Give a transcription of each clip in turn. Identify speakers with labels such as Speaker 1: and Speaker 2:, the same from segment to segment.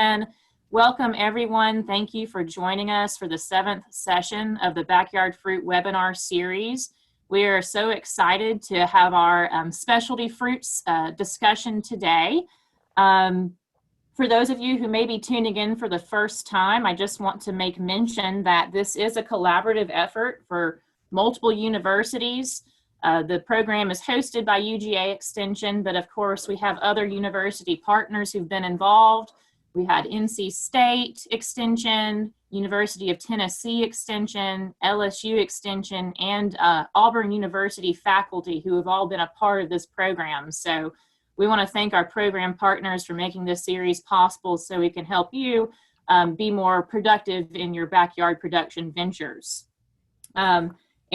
Speaker 1: And welcome everyone. Thank you for joining us for the 7th session of the Backyard Fruit webinar series. We are so excited to have our specialty fruits discussion today. For those of you who may be tuning in for the first time, I just want to make mention that this is a collaborative effort for multiple universities. The program is hosted by UGA Extension, but of course we have other university partners who've been involved. We had NC State Extension, University of Tennessee Extension, LSU Extension, and Auburn University faculty who have all been a part of this program. So we want to thank our program partners for making this series possible so we can help you be more productive in your backyard production ventures. And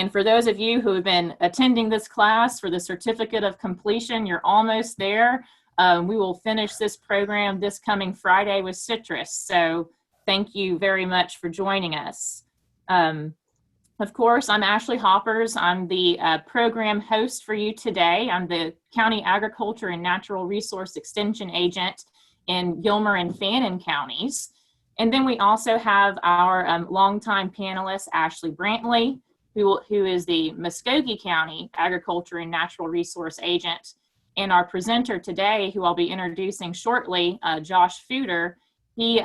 Speaker 1: for those of you who have been attending this class for the certificate of completion, you're almost there. We will finish this program this coming Friday with citrus. So thank you very much for joining us. Of course, I'm Ashley Hoppers. I'm the program host for you today. I'm the County Agriculture and Natural Resource Extension Agent in Gilmer and Fannin counties. And then we also have our longtime panelist, Ashley Brantley, who is the Muskogee County Agriculture and Natural Resource Agent. And our presenter today, who I'll be introducing shortly, Josh FUDER, he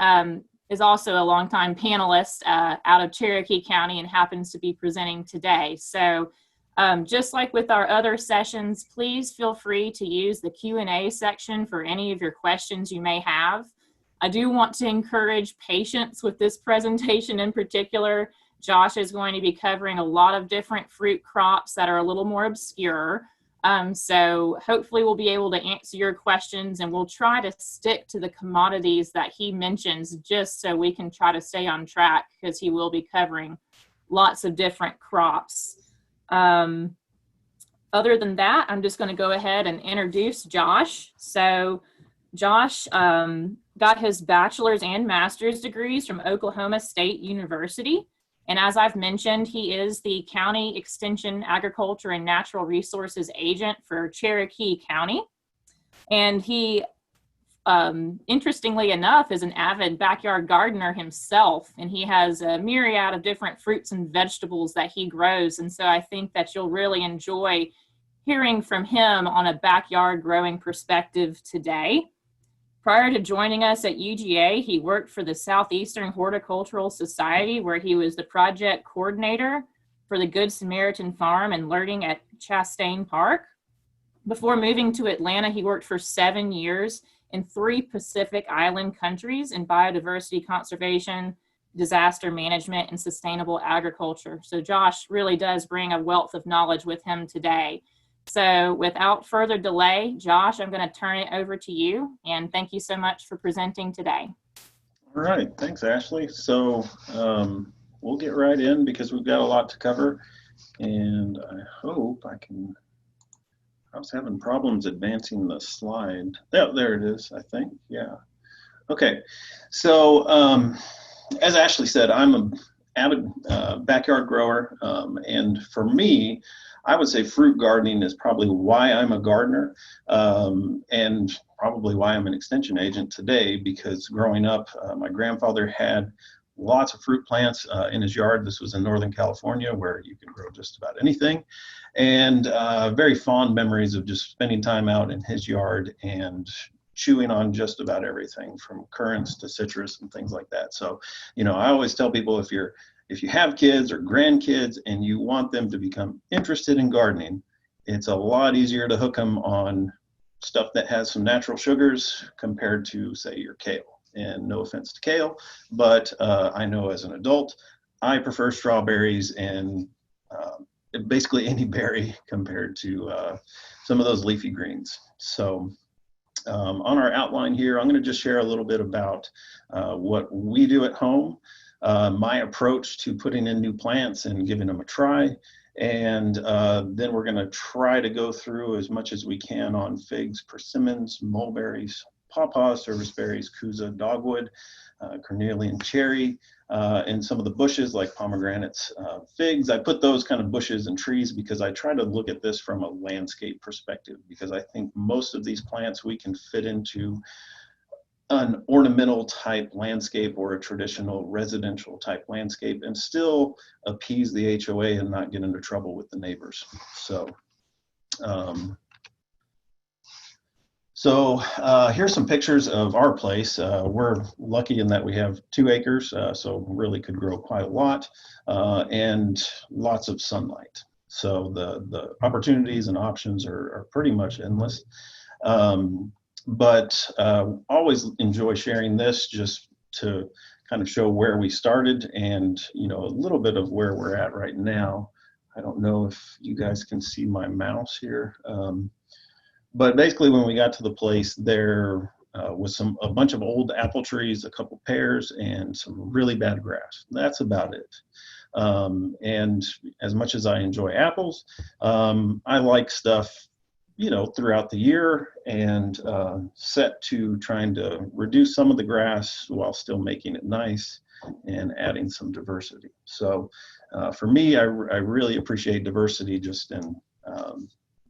Speaker 1: is also a longtime panelist out of Cherokee County and happens to be presenting today. So just like with our other sessions, please feel free to use the Q&A section for any of your questions you may have. I do want to encourage patience with this presentation in particular. Josh is going to be covering a lot of different fruit crops that are a little more obscure. So hopefully we'll be able to answer your questions, and we'll try to stick to the commodities that he mentions just so we can try to stay on track, because he will be covering lots of different crops. Other than that, I'm just going to go ahead and introduce Josh. So Josh got his bachelor's and master's degrees from Oklahoma State University. And as I've mentioned, he is the County Extension Agriculture and Natural Resources Agent for Cherokee County. And he, interestingly enough, is an avid backyard gardener himself. And he has a myriad of different fruits and vegetables that he grows. And so I think that you'll really enjoy hearing from him on a backyard growing perspective today. Prior to joining us at UGA, he worked for the Southeastern Horticultural Society, where he was the project coordinator for the Good Samaritan Farm and Learning at Chastain Park. Before moving to Atlanta, he worked for 7 years in 3 Pacific Island countries in biodiversity conservation, disaster management, and sustainable agriculture. So Josh really does bring a wealth of knowledge with him today. So without further delay, Josh, I'm going to turn it over to you, and thank you so much for presenting today.
Speaker 2: All right, thanks, Ashley. So we'll get right in because we've got a lot to cover, and I hope I was having problems advancing the slide. Yeah, there it is, I think, yeah. Okay, so as Ashley said, I'm an avid backyard grower, and for me, I would say fruit gardening is probably why I'm a gardener, and probably why I'm an extension agent today, because growing up, my grandfather had lots of fruit plants in his yard. This was in Northern California, where you can grow just about anything, and very fond memories of just spending time out in his yard and chewing on just about everything from currants to citrus and things like that. So, you know, I always tell people, if you have kids or grandkids and you want them to become interested in gardening, it's a lot easier to hook them on stuff that has some natural sugars compared to, say, your kale. And no offense to kale, but I know as an adult, I prefer strawberries and basically any berry compared to some of those leafy greens. So on our outline here, I'm going to just share a little bit about what we do at home, my approach to putting in new plants and giving them a try, and then we're going to try to go through as much as we can on figs, persimmons, mulberries, pawpaws, serviceberries, kuza, dogwood, cornelian cherry, and some of the bushes like pomegranates, figs. I put those kind of bushes and trees because I try to look at this from a landscape perspective, because I think most of these plants we can fit into an ornamental type landscape or a traditional residential type landscape and still appease the HOA and not get into trouble with the neighbors. So, here's some pictures of our place. We're lucky in that we have 2 acres, so really could grow quite a lot, and lots of sunlight. So the opportunities and options are pretty much endless. But always enjoy sharing this just to kind of show where we started and, you know, a little bit of where we're at right now. I don't know if you guys can see my mouse here. But basically when we got to the place, there was a bunch of old apple trees, a couple pears, and some really bad grass. That's about it. And as much as I enjoy apples, I like stuff, you know, throughout the year, and set to trying to reduce some of the grass while still making it nice and adding some diversity. So for me, I really appreciate diversity just in,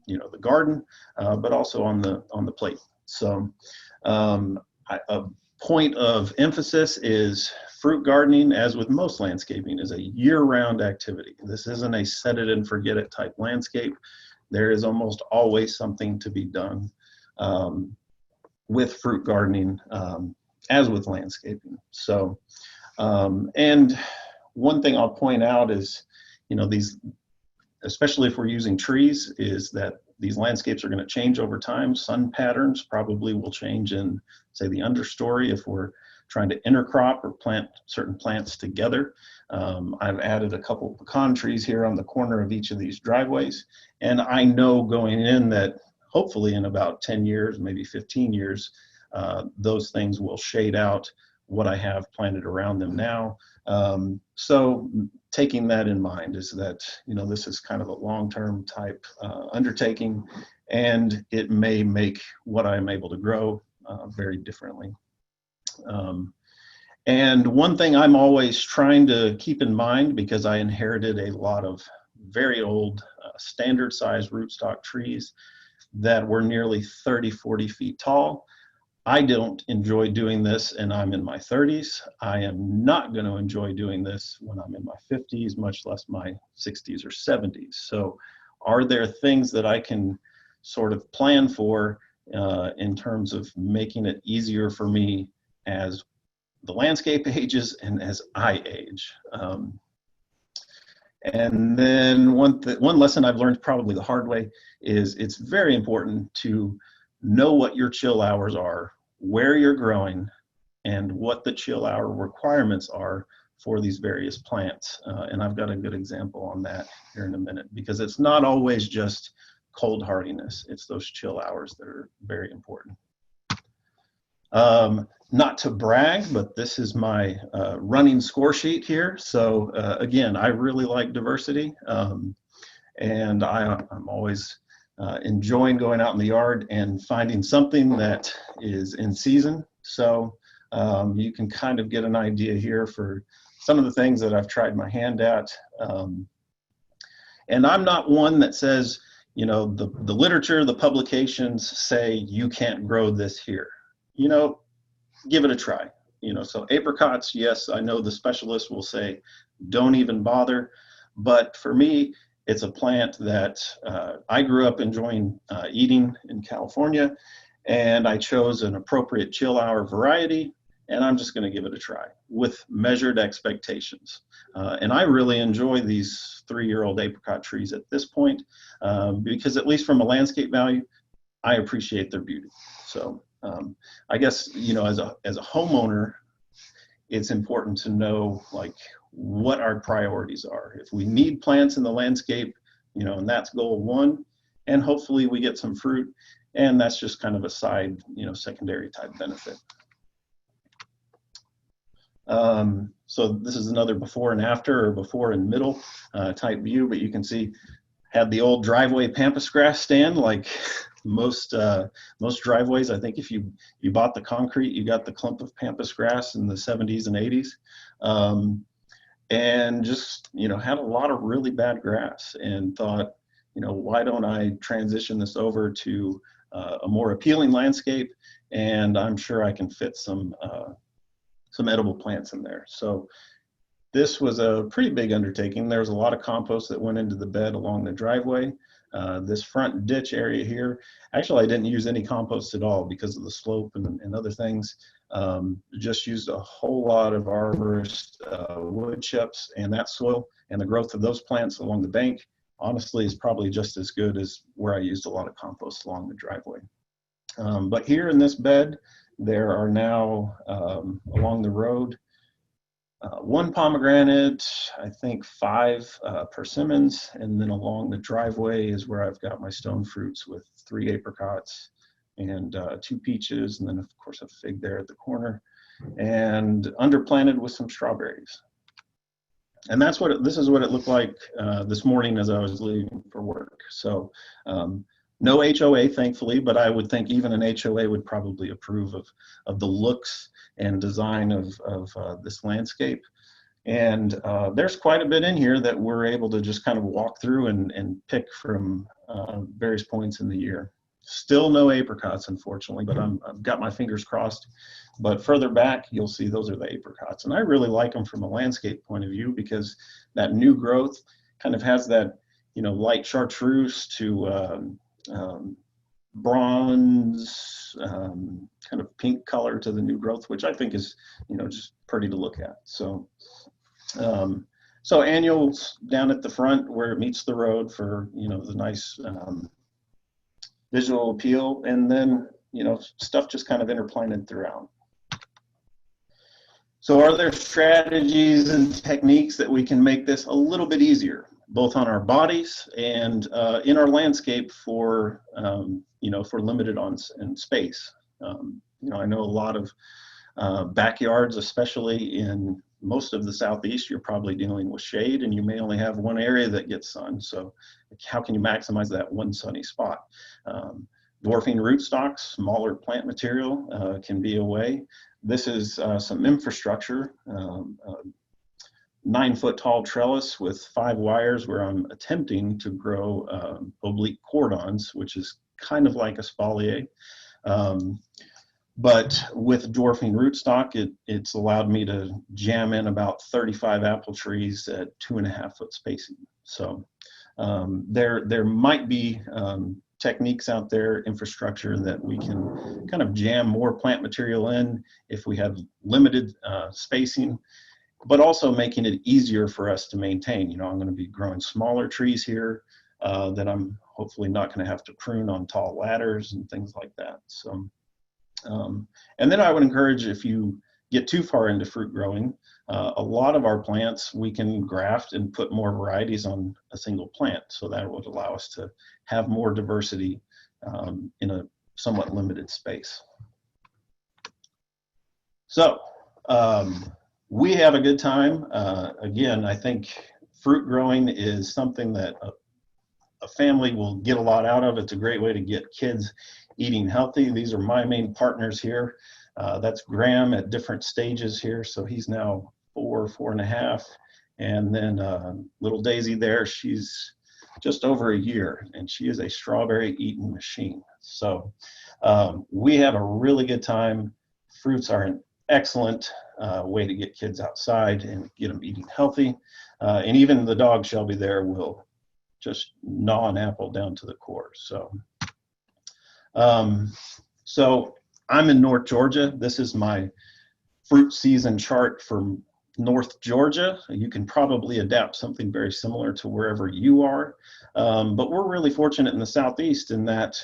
Speaker 2: you know, the garden, but also on the plate. So a point of emphasis is fruit gardening, as with most landscaping, is a year-round activity. This isn't a set it and forget it type landscape. There is almost always something to be done with fruit gardening, as with landscaping. So, and one thing I'll point out is, you know, these, especially if we're using trees, is that these landscapes are going to change over time. Sun patterns probably will change in, say, the understory if we're trying to intercrop or plant certain plants together. I've added a couple pecan trees here on the corner of each of these driveways. And I know going in that hopefully in about 10 years, maybe 15 years, those things will shade out what I have planted around them now. So taking that in mind is that, you know, this is kind of a long-term type undertaking, and it may make what I'm able to grow very differently. And one thing I'm always trying to keep in mind, because I inherited a lot of very old standard size rootstock trees that were nearly 30, 40 feet tall. I don't enjoy doing this, and I'm in my 30s. I am not going to enjoy doing this when I'm in my 50s, much less my 60s or 70s. So are there things that I can sort of plan for in terms of making it easier for me as the landscape ages and as I age? And then one lesson I've learned probably the hard way is it's very important to know what your chill hours are, where you're growing, and what the chill hour requirements are for these various plants. And I've got a good example on that here in a minute, because it's not always just cold hardiness. It's those chill hours that are very important. Not to brag, but this is my running score sheet here. So again, I really like diversity, and I'm always enjoying going out in the yard and finding something that is in season. So you can kind of get an idea here for some of the things that I've tried my hand at. And I'm not one that says, you know, the literature, the publications say you can't grow this here. You know, give it a try. You know, so apricots, yes, I know the specialists will say don't even bother, but for me, it's a plant that I grew up enjoying eating in California, and I chose an appropriate chill hour variety, and I'm just going to give it a try with measured expectations. And I really enjoy these 3-year-old apricot trees at this point, because at least from a landscape value, I appreciate their beauty. So I guess, you know, as a homeowner, it's important to know like what our priorities are. If we need plants in the landscape, you know, and that's goal 1, and hopefully we get some fruit, and that's just kind of a side, you know, secondary type benefit. So this is another before and after, or before and middle type view, but you can see had the old driveway pampas grass stand like most driveways. I think if you bought the concrete, you got the clump of pampas grass in the 70s and 80s. And just, you know, had a lot of really bad grass, and thought, you know, why don't I transition this over to a more appealing landscape, and I'm sure I can fit some edible plants in there. So this was a pretty big undertaking. There was a lot of compost that went into the bed along the driveway. This front ditch area here, actually I didn't use any compost at all because of the slope and other things. Just used a whole lot of arborist wood chips, and that soil and the growth of those plants along the bank honestly is probably just as good as where I used a lot of compost along the driveway. But here in this bed, there are now along the road 1 pomegranate, I think 5 persimmons, and then along the driveway is where I've got my stone fruits with 3 apricots and 2 peaches, and then of course a fig there at the corner, and underplanted with some strawberries. And that's what this is what it looked like this morning as I was leaving for work. So no HOA, thankfully, but I would think even an HOA would probably approve of the looks and design of this landscape. And there's quite a bit in here that we're able to just kind of walk through and pick from various points in the year. Still no apricots, unfortunately, but I've got my fingers crossed. But further back, you'll see those are the apricots. And I really like them from a landscape point of view because that new growth kind of has that, you know, light chartreuse to bronze, kind of pink color to the new growth, which I think is, you know, just pretty to look at. So, so annuals down at the front where it meets the road for, you know, the nice visual appeal, and then, you know, stuff just kind of interplanted throughout. So are there strategies and techniques that we can make this a little bit easier, both on our bodies and in our landscape for, you know, for limited in space? You know, I know a lot of backyards, especially in most of the Southeast, you're probably dealing with shade and you may only have one area that gets sun. So how can you maximize that one sunny spot? Dwarfing rootstocks, smaller plant material can be a way. This is some infrastructure, 9-foot tall trellis with 5 wires where I'm attempting to grow oblique cordons, which is kind of like a espalier. But with dwarfing rootstock, it's allowed me to jam in about 35 apple trees at 2.5-foot spacing. So there might be techniques out there, infrastructure that we can kind of jam more plant material in if we have limited spacing, but also making it easier for us to maintain. You know, I'm going to be growing smaller trees here that I'm hopefully not going to have to prune on tall ladders and things like that. So. And then I would encourage, if you get too far into fruit growing, a lot of our plants we can graft and put more varieties on a single plant. So that would allow us to have more diversity in a somewhat limited space. So we have a good time. Again, I think fruit growing is something that a family will get a lot out of. It's a great way to get kids eating healthy. These are my main partners here. That's Graham at different stages here. So he's now 4.5. And then little Daisy there, she's just over a year and she is a strawberry eating machine. So we have a really good time. Fruits are an excellent way to get kids outside and get them eating healthy. And even the dog Shelby there will just gnaw an apple down to the core. So so I'm in North Georgia. This is my fruit season chart for North Georgia. You can probably adapt something very similar to wherever you are. But we're really fortunate in the Southeast in that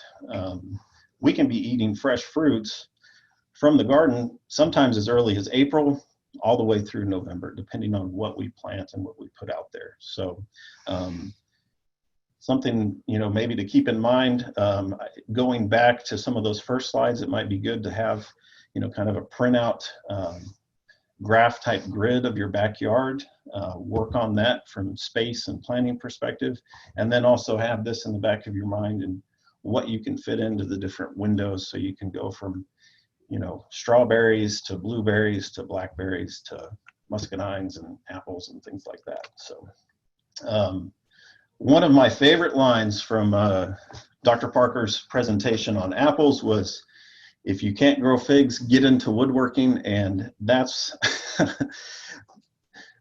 Speaker 2: we can be eating fresh fruits from the garden sometimes as early as April all the way through November, depending on what we plant and what we put out there. So something, you know, maybe to keep in mind, going back to some of those first slides, it might be good to have, you know, kind of a printout graph type grid of your backyard, work on that from space and planning perspective, and then also have this in the back of your mind and what you can fit into the different windows, so you can go from, you know, strawberries to blueberries to blackberries to muscadines and apples and things like that. So One of my favorite lines from Dr. Parker's presentation on apples was, if you can't grow figs, get into woodworking. And that's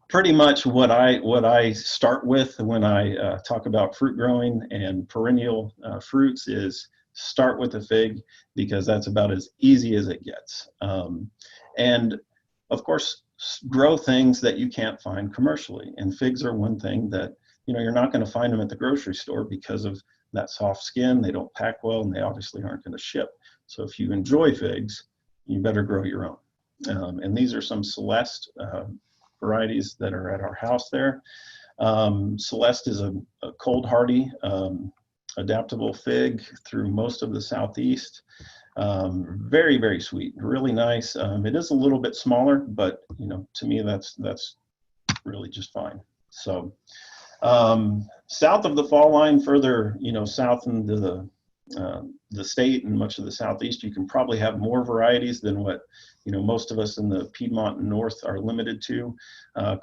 Speaker 2: pretty much what I start with when I talk about fruit growing and perennial fruits, is start with a fig, because that's about as easy as it gets. And of course, grow things that you can't find commercially. And figs are one thing that, you're not going to find them at the grocery store because of that soft skin. They don't pack well, and they obviously aren't going to ship. So if you enjoy figs, you better grow your own. And these are some Celeste varieties that are at our house there. Celeste is a cold hardy, adaptable fig through most of the Southeast. Very, very sweet, really nice. It is a little bit smaller, but to me that's really just fine. So south of the fall line, further south into the state and much of the Southeast, you can probably have more varieties than what most of us in the Piedmont and North are limited to.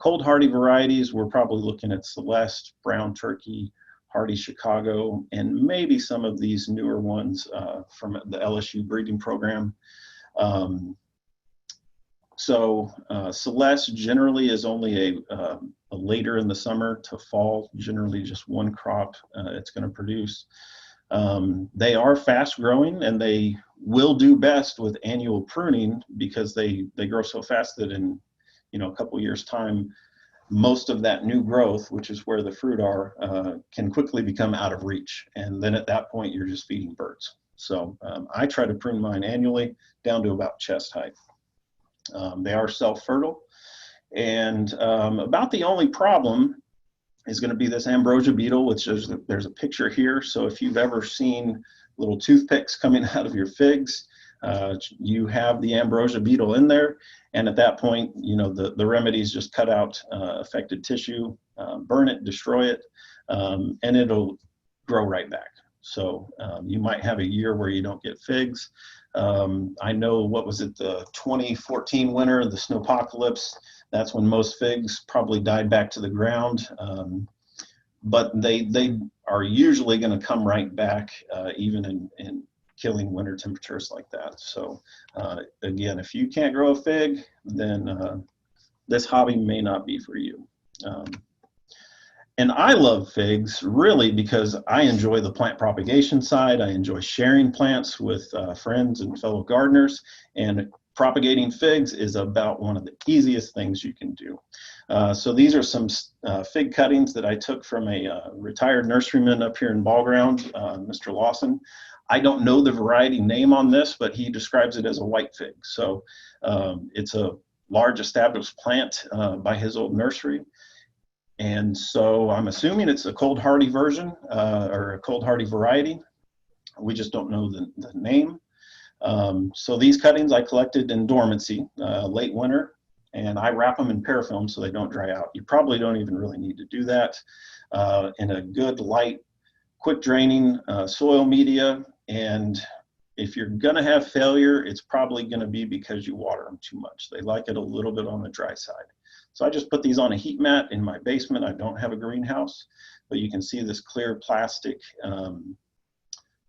Speaker 2: Cold hardy varieties, we're probably looking at Celeste, Brown Turkey, Hardy Chicago, and maybe some of these newer ones from the LSU breeding program. Celeste generally is only a later in the summer to fall, generally just one crop it's going to produce. They are fast growing, and they will do best with annual pruning, because they grow so fast that in a couple years time, most of that new growth, which is where the fruit are, can quickly become out of reach. And then at that point, you're just feeding birds. So I try to prune mine annually down to about chest height. They are self-fertile, and about the only problem is going to be this ambrosia beetle, which there's a picture here. So if you've ever seen little toothpicks coming out of your figs, you have the ambrosia beetle in there. And at that point, the remedy is just cut out affected tissue, burn it, destroy it, and it'll grow right back. So you might have a year where you don't get figs. I know, what was it, the 2014 winter, the snowpocalypse, that's when most figs probably died back to the ground. But they are usually going to come right back, even in killing winter temperatures like that. So again, if you can't grow a fig, then this hobby may not be for you. And I love figs really because I enjoy the plant propagation side. I enjoy sharing plants with friends and fellow gardeners, and propagating figs is about one of the easiest things you can do. So these are some fig cuttings that I took from a retired nurseryman up here in Ball Ground, Mr. Lawson. I don't know the variety name on this, but he describes it as a white fig. So it's a large established plant by his old nursery. And so I'm assuming it's a cold hardy version or a cold hardy variety. We just don't know the name. So these cuttings I collected in dormancy, late winter, and I wrap them in parafilm so they don't dry out. You probably don't even really need to do that. In a good, light, quick draining soil media. And if you're gonna have failure, it's probably gonna be because you water them too much. They like it a little bit on the dry side. So I just put these on a heat mat in my basement. I don't have a greenhouse, but you can see this clear plastic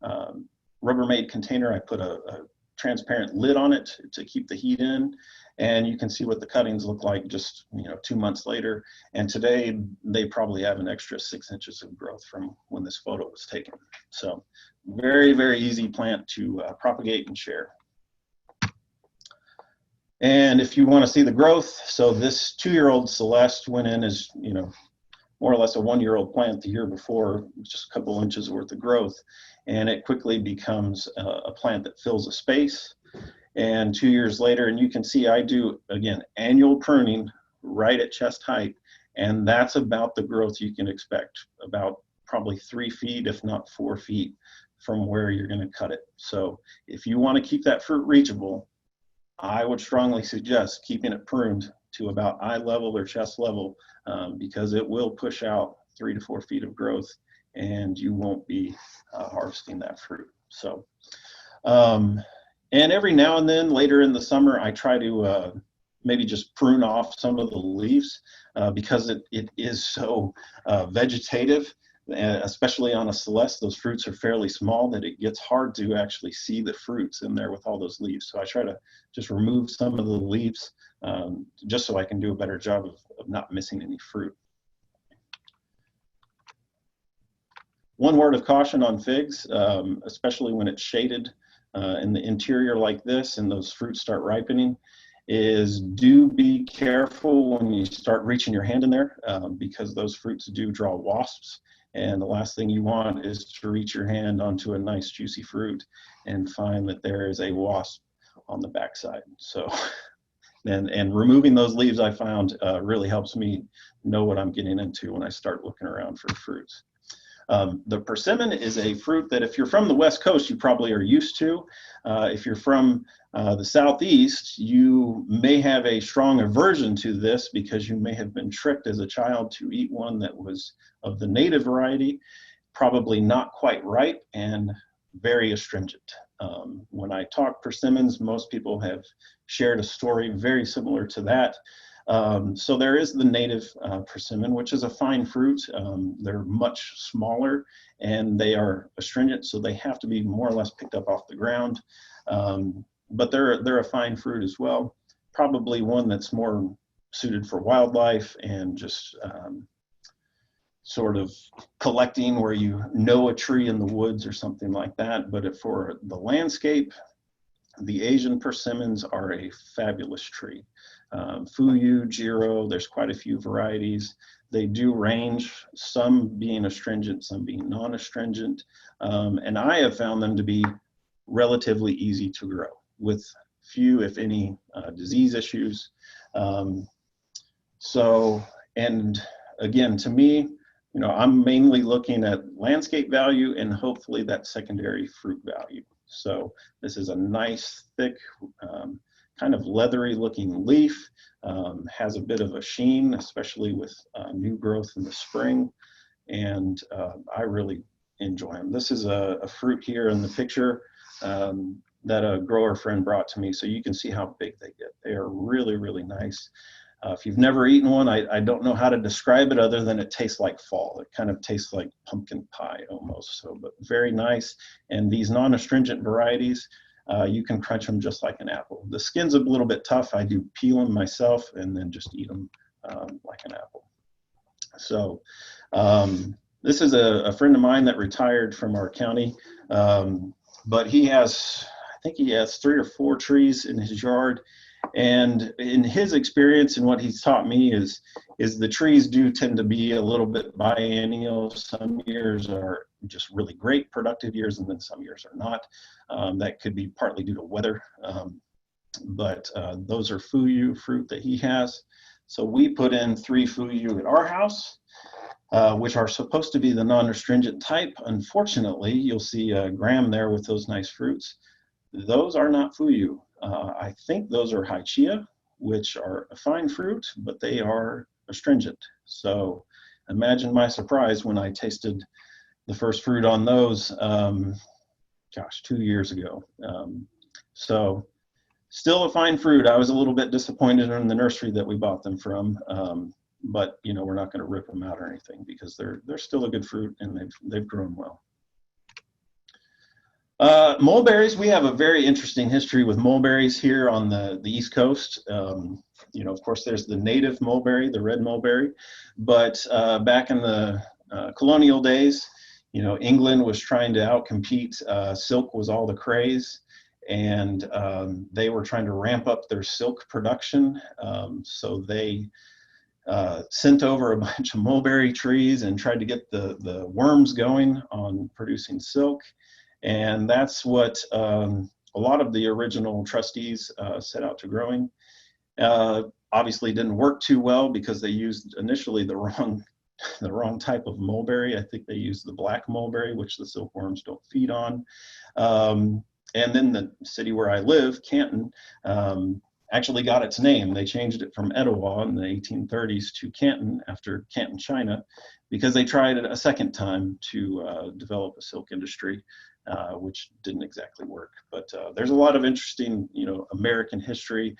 Speaker 2: Rubbermaid container. I put a transparent lid on it to keep the heat in, and you can see what the cuttings look like just 2 months later. And today they probably have an extra 6 inches of growth from when this photo was taken. So very, very easy plant to propagate and share. And if you want to see the growth, so this 2-year-old Celeste went in as more or less a 1-year-old plant the year before, just a couple inches worth of growth. And it quickly becomes a plant that fills a space. And 2 years later, and you can see I do, again, annual pruning right at chest height. And that's about the growth you can expect, about probably 3 feet, if not 4 feet from where you're going to cut it. So if you want to keep that fruit reachable, I would strongly suggest keeping it pruned to about eye level or chest level, because it will push out 3 to 4 feet of growth, and you won't be harvesting that fruit. So, and every now and then later in the summer, I try to maybe just prune off some of the leaves because it is so vegetative especially on a Celeste, those fruits are fairly small that it gets hard to actually see the fruits in there with all those leaves. So I try to just remove some of the leaves just so I can do a better job of not missing any fruit. One word of caution on figs, especially when it's shaded in the interior like this and those fruits start ripening, is do be careful when you start reaching your hand in there because those fruits do draw wasps. And the last thing you want is to reach your hand onto a nice juicy fruit and find that there is a wasp on the backside. So, and removing those leaves I found really helps me know what I'm getting into when I start looking around for fruits. The persimmon is a fruit that if you're from the West Coast, you probably are used to. If you're from the Southeast, you may have a strong aversion to this because you may have been tricked as a child to eat one that was of the native variety, probably not quite ripe and very astringent. When I talk persimmons, most people have shared a story very similar to that. So there is the native persimmon, which is a fine fruit. They're much smaller and they are astringent, so they have to be more or less picked up off the ground. But they're a fine fruit as well. Probably one that's more suited for wildlife and just sort of collecting where you know a tree in the woods or something like that. But for the landscape, the Asian persimmons are a fabulous tree. Fuyu, Jiro, there's quite a few varieties. They do range, some being astringent, some being non-astringent. And I have found them to be relatively easy to grow with few, if any, disease issues. So, and again, to me, you know, I'm mainly looking at landscape value and hopefully that secondary fruit value. So this is a nice, thick, kind of leathery looking leaf, has a bit of a sheen, especially with new growth in the spring. And I really enjoy them. This is a fruit here in the picture that a grower friend brought to me. So you can see how big they get. They are really, really nice. If you've never eaten one, I don't know how to describe it other than it tastes like fall. It kind of tastes like pumpkin pie almost, so, but very nice. And these non-astringent varieties, you can crunch them just like an apple. The skin's a little bit tough. I do peel them myself and then just eat them like an apple. So this is a friend of mine that retired from our county, but he has, I think he has 3 or 4 trees in his yard. And in his experience and what he's taught me is the trees do tend to be a little bit biennial. Some years are just really great productive years and then some years are not. That could be partly due to weather. But those are fuyu fruit that he has. So we put in 3 fuyu at our house, which are supposed to be the non-astringent type. Unfortunately, you'll see Graham there with those nice fruits. Those are not fuyu. I think those are haichia, which are a fine fruit, but they are astringent. So imagine my surprise when I tasted the first fruit on those, gosh, 2 years ago. So still a fine fruit. I was a little bit disappointed in the nursery that we bought them from, but you know, we're not going to rip them out or anything because they're still a good fruit and they've grown well. Mulberries, we have a very interesting history with mulberries here on the East Coast. You know, of course, there's the native mulberry, the red mulberry, but back in the colonial days, you know, England was trying to outcompete. Silk was all the craze, and they were trying to ramp up their silk production. So they sent over a bunch of mulberry trees and tried to get the worms going on producing silk. And that's what a lot of the original trustees set out to growing. Obviously didn't work too well because they used initially the wrong type of mulberry. I think they used the black mulberry, which the silkworms don't feed on. And then the city where I live, Canton, actually got its name. They changed it from Etowah in the 1830s to Canton after Canton, China, because they tried it a second time to develop a silk industry. Which didn't exactly work, but there's a lot of interesting, you know, American history,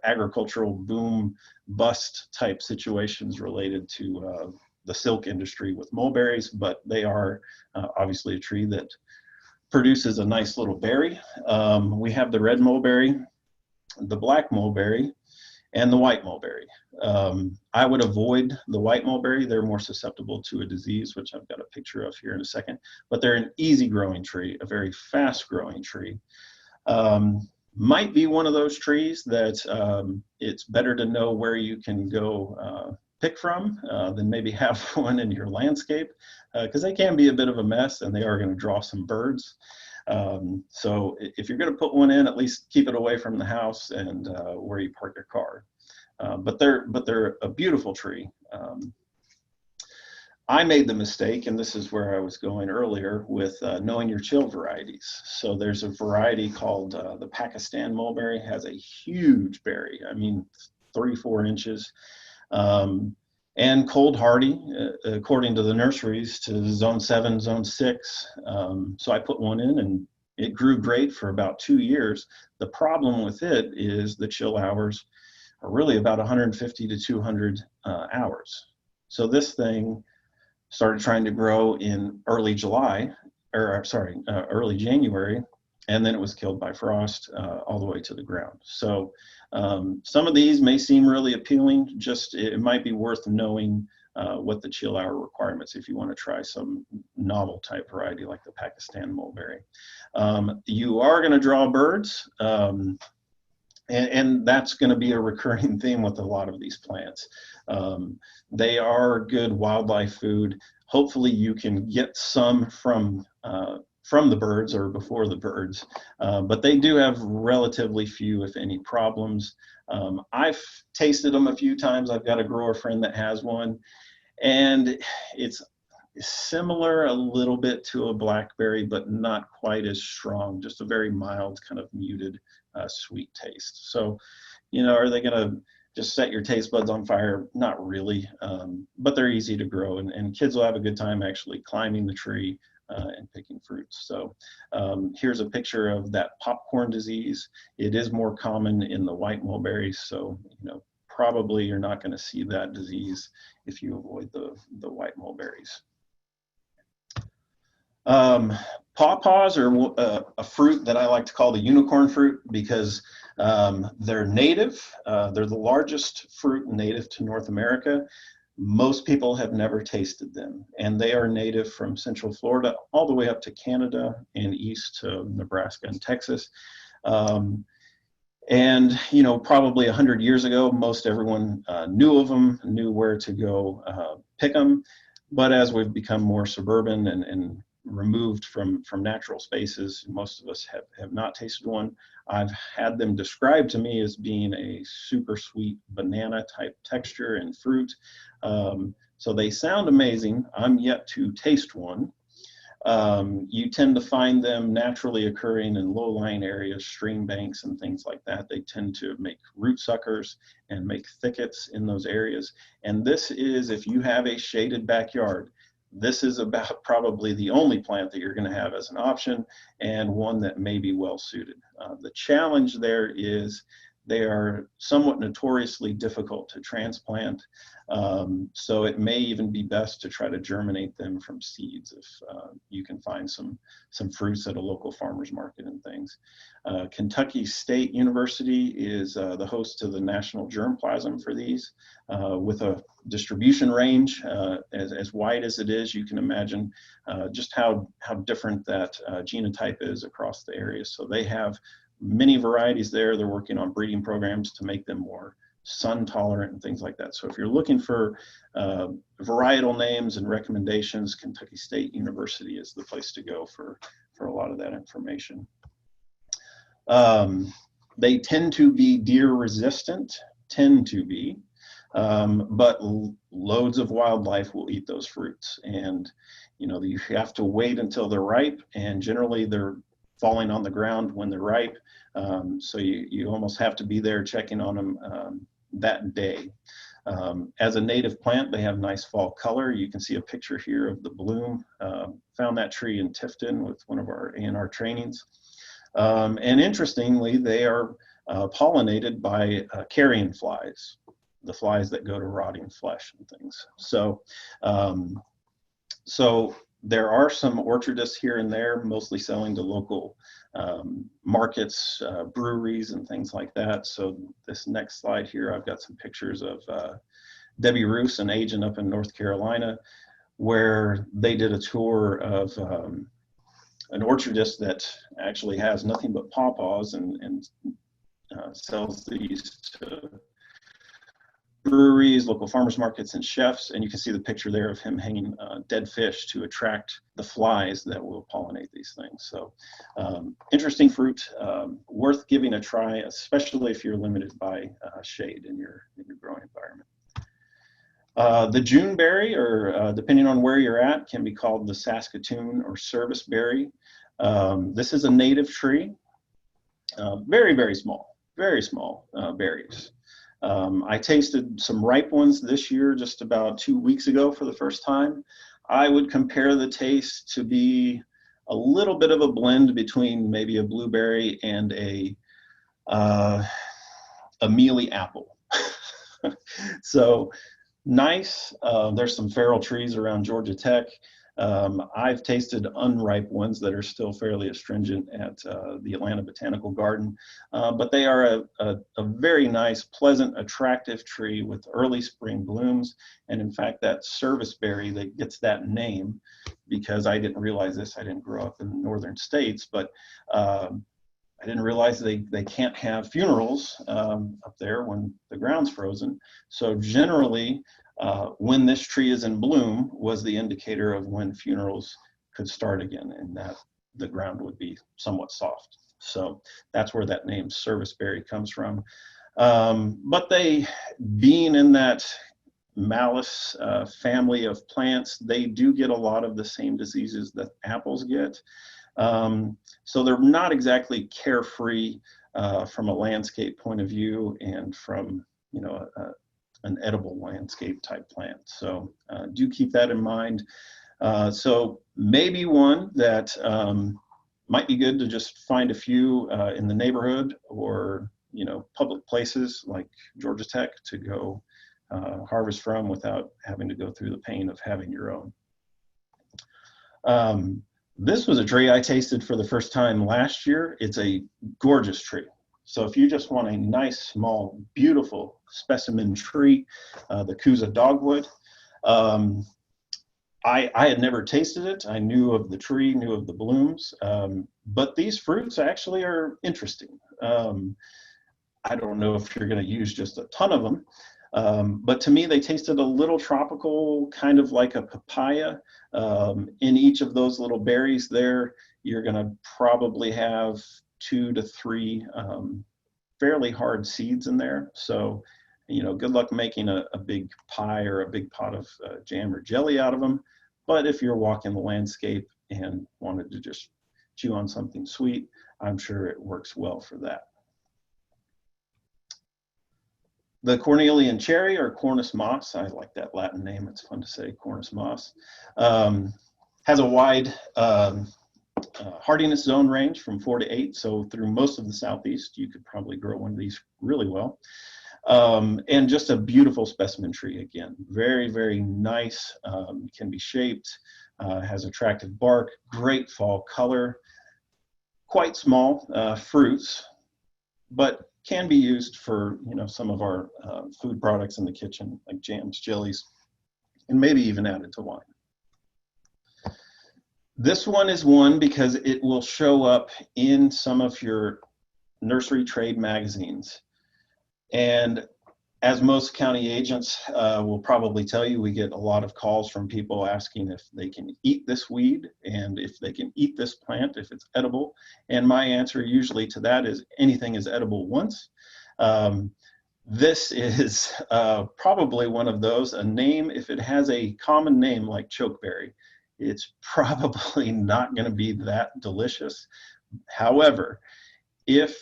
Speaker 2: agricultural boom bust type situations related to the silk industry with mulberries, but they are obviously a tree that produces a nice little berry. We have the red mulberry, the black mulberry, and the white mulberry. I would avoid the white mulberry. They're more susceptible to a disease, which I've got a picture of here in a second, but they're an easy growing tree, a very fast growing tree. Might be one of those trees that it's better to know where you can go pick from than maybe have one in your landscape, because they can be a bit of a mess and they are going to draw some birds. So if you're going to put one in, at least keep it away from the house and where you park your car. But they're a beautiful tree. I made the mistake, and this is where I was going earlier, with knowing your chill varieties. So there's a variety called the Pakistan mulberry, has a huge berry. I mean, 3-4 inches. And cold hardy, according to the nurseries, to zone 7, zone 6. So I put one in and it grew great for about 2 years. The problem with it is the chill hours are really about 150 to 200 hours. So this thing started trying to grow in early January, and then it was killed by frost all the way to the ground. So some of these may seem really appealing, just it might be worth knowing what the chill hour requirements if you want to try some novel type variety like the Pakistan mulberry. You are going to draw birds, and that's going to be a recurring theme with a lot of these plants. They are good wildlife food. Hopefully you can get some from the birds or before the birds, but they do have relatively few, if any, problems. I've tasted them a few times. I've got a grower friend that has one, and it's similar a little bit to a blackberry, but not quite as strong, just a very mild kind of muted sweet taste. So, you know, are they going to just set your taste buds on fire? Not really, but they're easy to grow, and kids will have a good time actually climbing the tree and picking fruits. So here's a picture of that popcorn disease. It is more common in the white mulberries, so you know, probably you're not going to see that disease if you avoid the white mulberries. Pawpaws are a fruit that I like to call the unicorn fruit because they're native. They're the largest fruit native to North America. Most people have never tasted them, and they are native from Central Florida all the way up to Canada and east to Nebraska and Texas. And, you know, probably 100 years ago, most everyone knew of them, knew where to go pick them. But as we've become more suburban and removed from natural spaces, most of us have not tasted one. I've had them described to me as being a super sweet banana type texture and fruit. So they sound amazing. I'm yet to taste one. You tend to find them naturally occurring in low-lying areas, stream banks and things like that. They tend to make root suckers and make thickets in those areas. And this is, if you have a shaded backyard, this is about probably the only plant that you're going to have as an option, and one that may be well suited. The challenge there is they are somewhat notoriously difficult to transplant, so it may even be best to try to germinate them from seeds if you can find some fruits at a local farmer's market and things. Kentucky State University is the host to the national germplasm for these, with a distribution range as wide as it is. You can imagine just how different that genotype is across the area. So they have many varieties there. They're working on breeding programs to make them more sun tolerant and things like that. So if you're looking for varietal names and recommendations, Kentucky State University is the place to go for a lot of that information. They tend to be deer resistant, but loads of wildlife will eat those fruits. And you know, you have to wait until they're ripe, and generally they're falling on the ground when they're ripe. So you almost have to be there checking on them that day. As a native plant, they have nice fall color. You can see a picture here of the bloom. Found that tree in Tifton with one of our A&R trainings. And interestingly, they are pollinated by carrion flies. the flies that go to rotting flesh and things. So, so there are some orchardists here and there, mostly selling to local markets, breweries, and things like that. So this next slide here, I've got some pictures of Debbie Roos, an agent up in North Carolina, where they did a tour of an orchardist that actually has nothing but pawpaws and sells these to breweries, local farmers markets, and chefs. And you can see the picture there of him hanging dead fish to attract the flies that will pollinate these things. So interesting fruit, worth giving a try, especially if you're limited by shade in your growing environment. The Juneberry, or depending on where you're at, can be called the Saskatoon or serviceberry. This is a native tree, very, very small berries. I tasted some ripe ones this year, just about 2 weeks ago for the first time. I would compare the taste to be a little bit of a blend between maybe a blueberry and a mealy apple. So nice. There's some feral trees around Georgia Tech. I've tasted unripe ones that are still fairly astringent at the Atlanta Botanical Garden, but they are a very nice, pleasant, attractive tree with early spring blooms. And in fact, that serviceberry that gets that name, because I didn't realize this, I didn't grow up in the northern states, but I didn't realize they can't have funerals up there when the ground's frozen. So generally, when this tree is in bloom was the indicator of when funerals could start again, and that the ground would be somewhat soft. So that's where that name serviceberry comes from. But they, being in that Malus family of plants, they do get a lot of the same diseases that apples get. So they're not exactly carefree from a landscape point of view and from, you know, an edible landscape type plant. So do keep that in mind. So maybe one that might be good to just find a few in the neighborhood or, you know, public places like Georgia Tech to go harvest from without having to go through the pain of having your own. This was a tree I tasted for the first time last year. It's a gorgeous tree. So if you just want a nice, small, beautiful specimen tree, the Kuza dogwood, I had never tasted it. I knew of the tree, knew of the blooms, but these fruits actually are interesting. I don't know if you're going to use just a ton of them, but to me, they tasted a little tropical, kind of like a papaya. In each of those little berries there, you're going to probably have 2 to 3 fairly hard seeds in there. So, you know, good luck making a big pie or a big pot of jam or jelly out of them. But if you're walking the landscape and wanted to just chew on something sweet, I'm sure it works well for that. The Cornelian cherry, or Cornus moss, I like that Latin name, it's fun to say, Cornus moss, has a wide hardiness zone range from 4 to 8. So through most of the Southeast, you could probably grow one of these really well. And just a beautiful specimen tree again. Very, very nice, can be shaped, has attractive bark, great fall color, quite small fruits, but can be used for, you know, some of our food products in the kitchen, like jams, jellies, and maybe even added to wine. This one is one because it will show up in some of your nursery trade magazines. And as most county agents will probably tell you, we get a lot of calls from people asking if they can eat this weed and if they can eat this plant, if it's edible. And my answer usually to that is anything is edible once. This is probably one of those, a name, if it has a common name like chokeberry, it's probably not going to be that delicious. However, if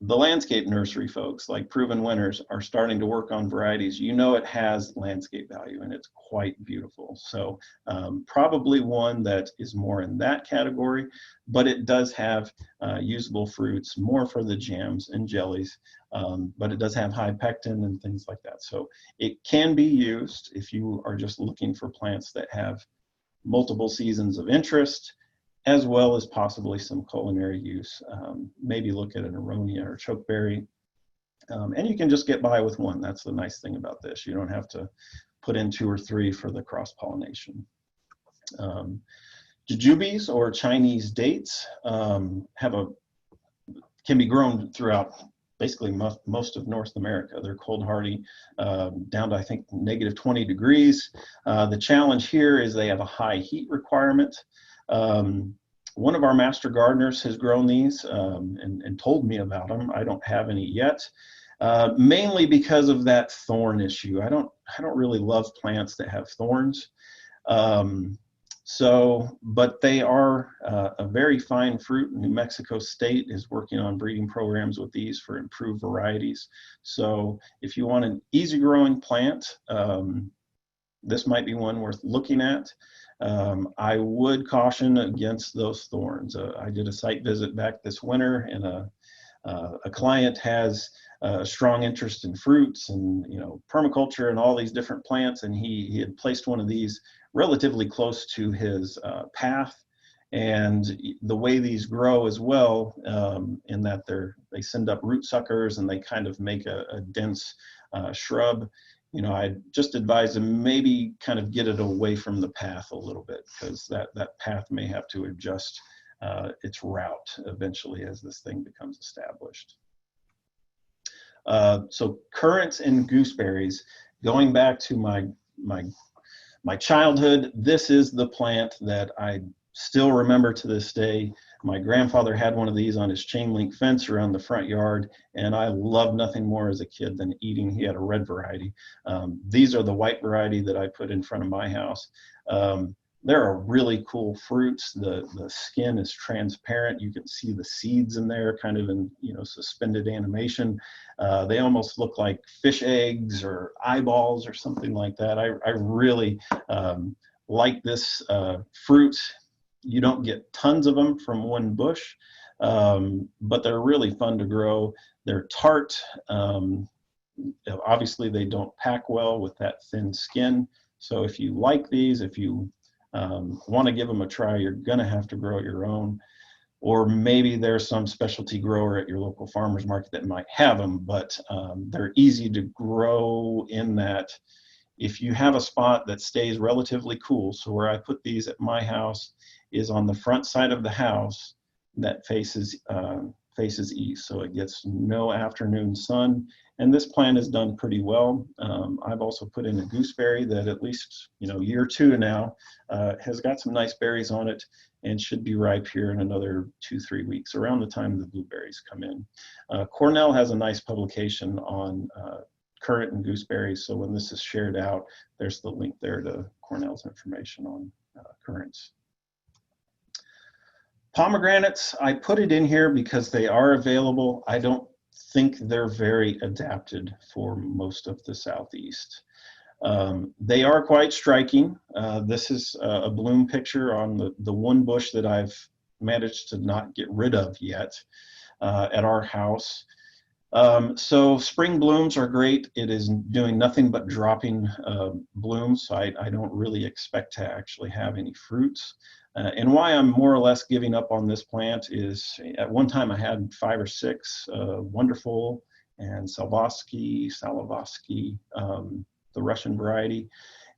Speaker 2: the landscape nursery folks like Proven Winners are starting to work on varieties. You know it has landscape value and it's quite beautiful. So probably one that is more in that category, but it does have usable fruits, more for the jams and jellies, but it does have high pectin and things like that. So it can be used if you are just looking for plants that have multiple seasons of interest, as well as possibly some culinary use. Maybe look at an aronia or chokeberry. And you can just get by with one. That's the nice thing about this. You don't have to put in 2 or 3 for the cross-pollination. Jujubes or Chinese dates can be grown throughout basically most of North America. They're cold hardy, down to I think -20 degrees. The challenge here is they have a high heat requirement. One of our master gardeners has grown these and told me about them. I don't have any yet, mainly because of that thorn issue. I don't really love plants that have thorns. But they are a very fine fruit. New Mexico State is working on breeding programs with these for improved varieties. So if you want an easy growing plant, this might be one worth looking at. I would caution against those thorns. I did a site visit back this winter, and a client has a strong interest in fruits and permaculture and all these different plants, and he had placed one of these relatively close to his path. And the way these grow as well, in that they send up root suckers and they kind of make a dense shrub. I just advise them maybe kind of get it away from the path a little bit, because that path may have to adjust its route eventually as this thing becomes established. So currants and gooseberries, going back to my childhood, this is the plant that I still remember to this day. My grandfather had one of these on his chain link fence around the front yard, and I loved nothing more as a kid than eating. He had a red variety. These are the white variety that I put in front of my house. They're really cool fruits. The skin is transparent. You can see the seeds in there, kind of in suspended animation. They almost look like fish eggs or eyeballs or something like that. I really like this fruit. You don't get tons of them from one bush, but they're really fun to grow. They're tart. Obviously, they don't pack well with that thin skin. So if you like these, if you want to give them a try, you're going to have to grow your own. Or maybe there's some specialty grower at your local farmer's market that might have them, but they're easy to grow in that if you have a spot that stays relatively cool. So where I put these at my house is on the front side of the house that faces east, so it gets no afternoon sun. And this plant has done pretty well. I've also put in a gooseberry that at least year 2 now has got some nice berries on it and should be ripe here in another 2-3 weeks, around the time the blueberries come in. Cornell has a nice publication on currant and gooseberries, so when this is shared out, there's the link there to Cornell's information on currants. Pomegranates, I put it in here because they are available. I don't think they're very adapted for most of the Southeast. They are quite striking. This is a bloom picture on the one bush that I've managed to not get rid of yet at our house. So spring blooms are great. It is doing nothing but dropping blooms, so I don't really expect to actually have any fruits. And why I'm more or less giving up on this plant is at one time I had 5 or 6 Wonderful and Salavosky, the Russian variety,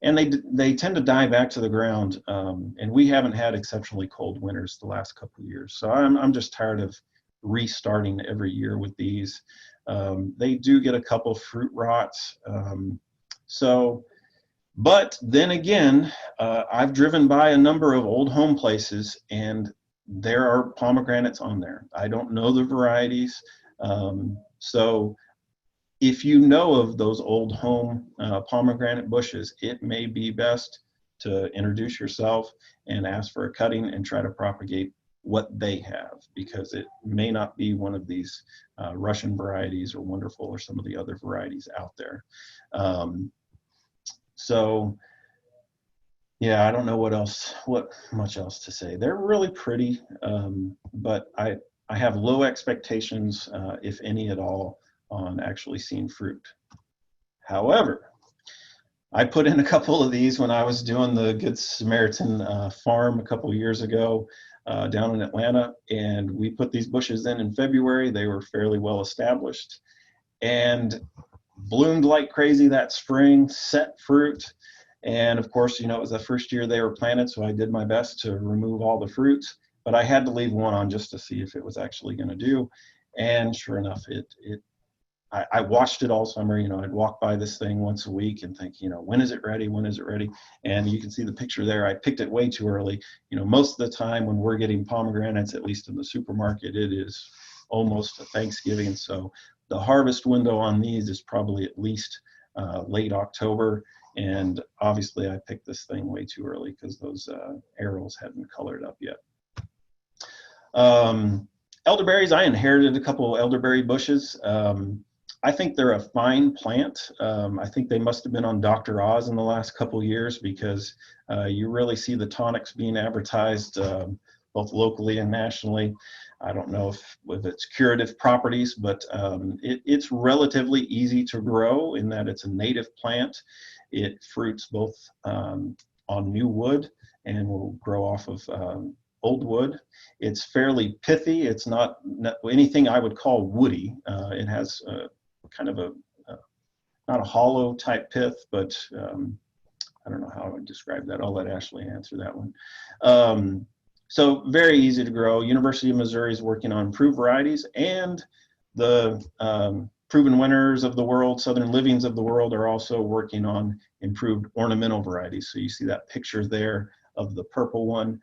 Speaker 2: and they tend to die back to the ground. And we haven't had exceptionally cold winters the last couple of years, so I'm just tired of restarting every year with these. They do get a couple fruit rots. But then again, I've driven by a number of old home places and there are pomegranates on there. I don't know the varieties. So if you know of those old home pomegranate bushes, it may be best to introduce yourself and ask for a cutting and try to propagate what they have, because it may not be one of these Russian varieties or Wonderful or some of the other varieties out there. So yeah, I don't know what much else to say. They're really pretty, but I have low expectations, if any at all, on actually seeing fruit. However, I put in a couple of these when I was doing the Good Samaritan farm a couple of years ago down in Atlanta, and we put these bushes in February. They were fairly well established and bloomed like crazy that spring, set fruit. And of course, you know, it was the first year they were planted, so I did my best to remove all the fruits, but I had to leave one on just to see if it was actually going to do. And sure enough, I watched it all summer. You know, I'd walk by this thing once a week and think, you know, when is it ready? When is it ready? And you can see the picture there. I picked it way too early. You know, most of the time when we're getting pomegranates, at least in the supermarket, it is almost Thanksgiving. So the harvest window on these is probably at least late October. And obviously I picked this thing way too early because those arrows hadn't colored up yet. Elderberries, I inherited a couple of elderberry bushes. I think they're a fine plant. I think they must have been on Dr. Oz in the last couple of years, because you really see the tonics being advertised both locally and nationally. I don't know if it's curative properties, but it's relatively easy to grow in that it's a native plant. It fruits both on new wood and will grow off of old wood. It's fairly pithy. It's not anything I would call woody. It has kind of not a hollow type pith, but I don't know how I would describe that. I'll let Ashley answer that one. So very easy to grow. University of Missouri is working on improved varieties, and the Proven Winners of the world, Southern Livings of the world, are also working on improved ornamental varieties. So you see that picture there of the purple one.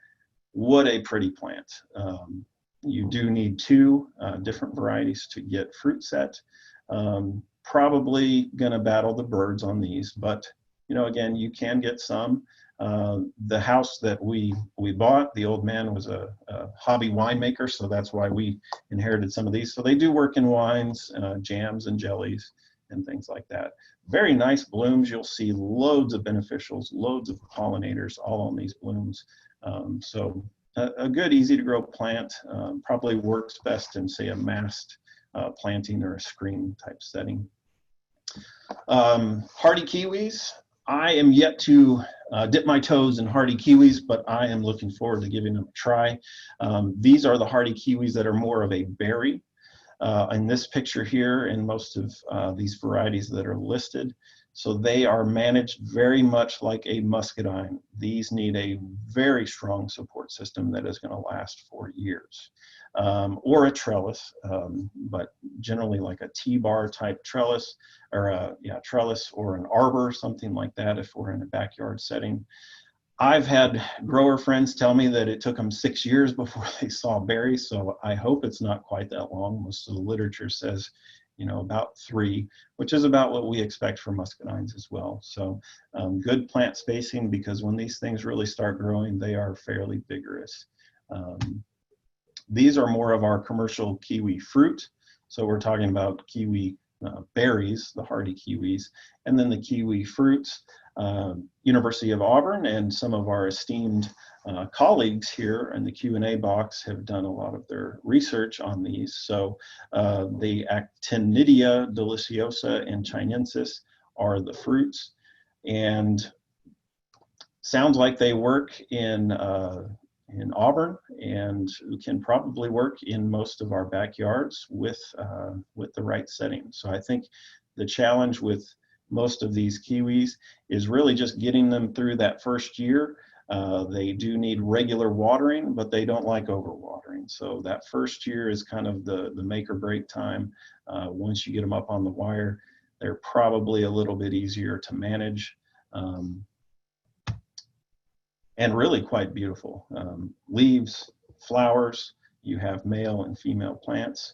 Speaker 2: What a pretty plant. You do need two different varieties to get fruit set. Probably gonna battle the birds on these, but you know, again, you can get some. The house that we bought, the old man was a hobby winemaker, so that's why we inherited some of these. So they do work in wines, jams and jellies and things like that. Very nice blooms. You'll see loads of beneficials, loads of pollinators all on these blooms. So a good, easy to grow plant. Probably works best in, say, a massed planting or a screen type setting. Hardy kiwis. I am yet to dip my toes in hardy kiwis, but I am looking forward to giving them a try. These are the hardy kiwis that are more of a berry. In this picture here, and most of these varieties that are listed. So they are managed very much like a muscadine. These need a very strong support system that is going to last for years. Or a trellis, but generally like a T-bar type trellis, or a trellis or an arbor, something like that if we're in a backyard setting. I've had grower friends tell me that it took them 6 years before they saw berries, so I hope it's not quite that long. Most of the literature says, you know, about 3, which is about what we expect for muscadines as well. So good plant spacing, because when these things really start growing, they are fairly vigorous. These are more of our commercial kiwi fruit. So we're talking about kiwi berries, the hardy kiwis, and then the kiwi fruits. University of Auburn and some of our esteemed colleagues here in the Q&A box have done a lot of their research on these. So the Actinidia deliciosa and chinensis are the fruits, and sounds like they work in Auburn, and can probably work in most of our backyards with the right setting. So I think the challenge with most of these kiwis is really just getting them through that first year. They do need regular watering, but they don't like overwatering. So that first year is kind of the make or break time. Once you get them up on the wire, they're probably a little bit easier to manage. And really quite beautiful. Leaves, flowers, you have male and female plants,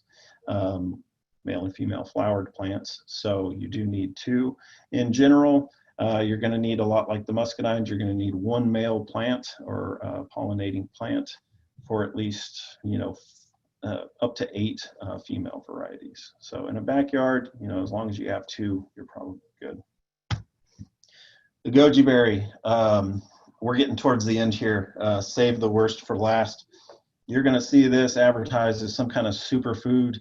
Speaker 2: male and female flowered plants, so you do need 2. In general, you're going to need a lot like the muscadines. You're going to need 1 male plant or pollinating plant for at least, up to 8 female varieties. So in a backyard, as long as you have 2, you're probably good. The goji berry, we're getting towards the end here. Save the worst for last. You're going to see this advertised as some kind of superfood,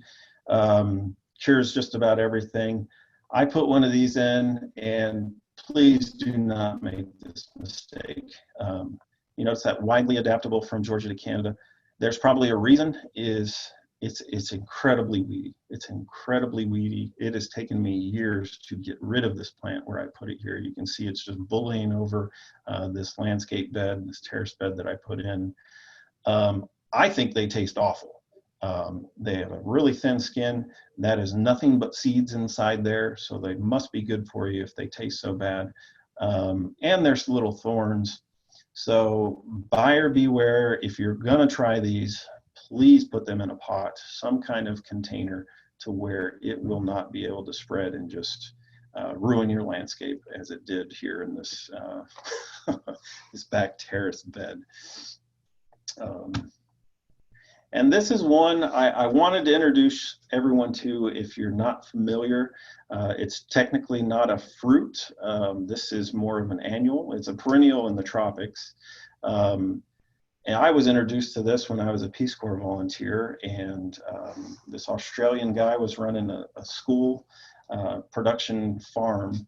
Speaker 2: cures just about everything. I put one of these in, and please do not make this mistake. It's that widely adaptable from Georgia to Canada. There's probably a reason. It's incredibly weedy. It's incredibly weedy. It has taken me years to get rid of this plant where I put it here. You can see it's just bullying over this landscape bed, this terrace bed that I put in. I think they taste awful. They have a really thin skin. That is nothing but seeds inside there, so they must be good for you if they taste so bad. And there's little thorns. So buyer beware. If you're gonna try these, please put them in a pot, some kind of container, to where it will not be able to spread and just ruin your landscape as it did here in this this back terrace bed. And this is one I wanted to introduce everyone to if you're not familiar. It's technically not a fruit. This is more of an annual. It's a perennial in the tropics. And I was introduced to this when I was a Peace Corps volunteer, and this Australian guy was running a school production farm,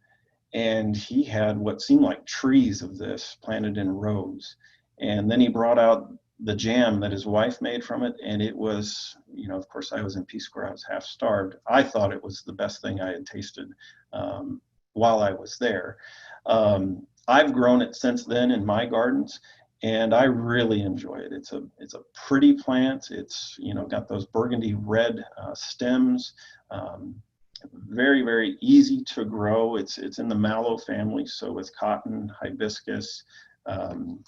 Speaker 2: and he had what seemed like trees of this planted in rows. And then he brought out the jam that his wife made from it, and it was, of course, I was in Peace Corps, I was half starved. I thought it was the best thing I had tasted while I was there. I've grown it since then in my gardens, and I really enjoy it. It's a pretty plant. It's got those burgundy red stems. Very, very easy to grow. It's in the mallow family, so with cotton, hibiscus, and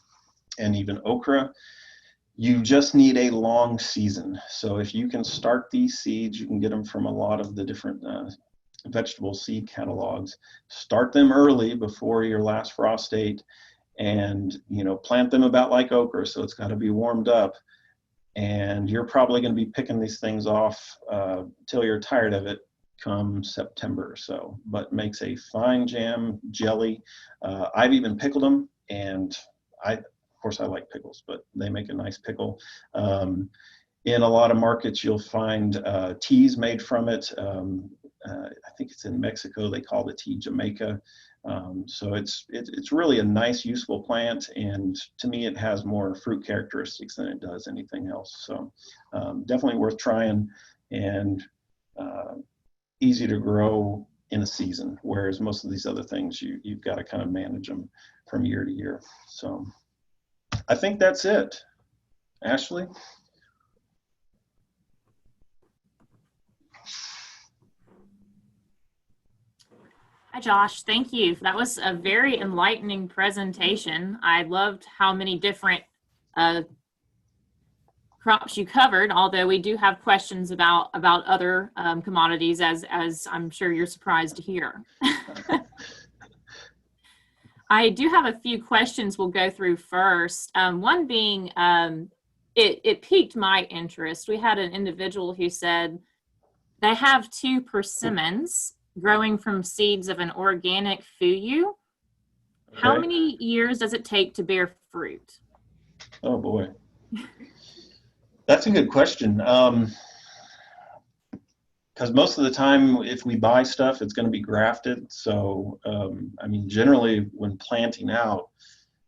Speaker 2: even okra. You just need a long season. So if you can start these seeds, you can get them from a lot of the different vegetable seed catalogs. Start them early before your last frost date, and plant them about like okra, so it's got to be warmed up. And you're probably going to be picking these things off till you're tired of it come September or so. But makes a fine jam, jelly. I've even pickled them, and of course, I like pickles, but they make a nice pickle. In a lot of markets, you'll find teas made from it. I think it's in Mexico. They call the tea Jamaica. So it's really a nice, useful plant, and to me, it has more fruit characteristics than it does anything else. So definitely worth trying, and easy to grow in a season, whereas most of these other things, you've got to kind of manage them from year to year. So I think that's it. Ashley?
Speaker 1: Hi, Josh. Thank you. That was a very enlightening presentation. I loved how many different crops you covered, although we do have questions about other commodities, as I'm sure you're surprised to hear. I do have a few questions we'll go through first. One being, it piqued my interest. We had an individual who said they have 2 persimmons growing from seeds of an organic FUDER. Okay. How many years does it take to bear fruit?
Speaker 2: Oh boy, that's a good question. Because most of the time, if we buy stuff, it's going to be grafted. So, I mean, generally when planting out,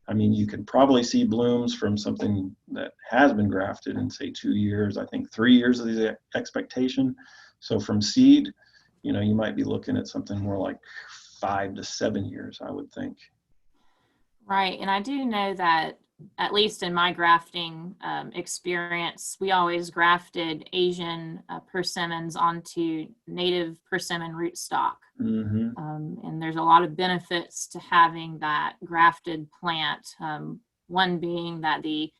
Speaker 2: I mean, you can probably see blooms from something that has been grafted in, say, 2 years. I think 3 years is the expectation. So from seed, you might be looking at something more like 5 to 7 years, I would think.
Speaker 1: Right, and I do know that, at least in my grafting experience, we always grafted Asian persimmons onto native persimmon rootstock. Mm-hmm. And there's a lot of benefits to having that grafted plant. One being that the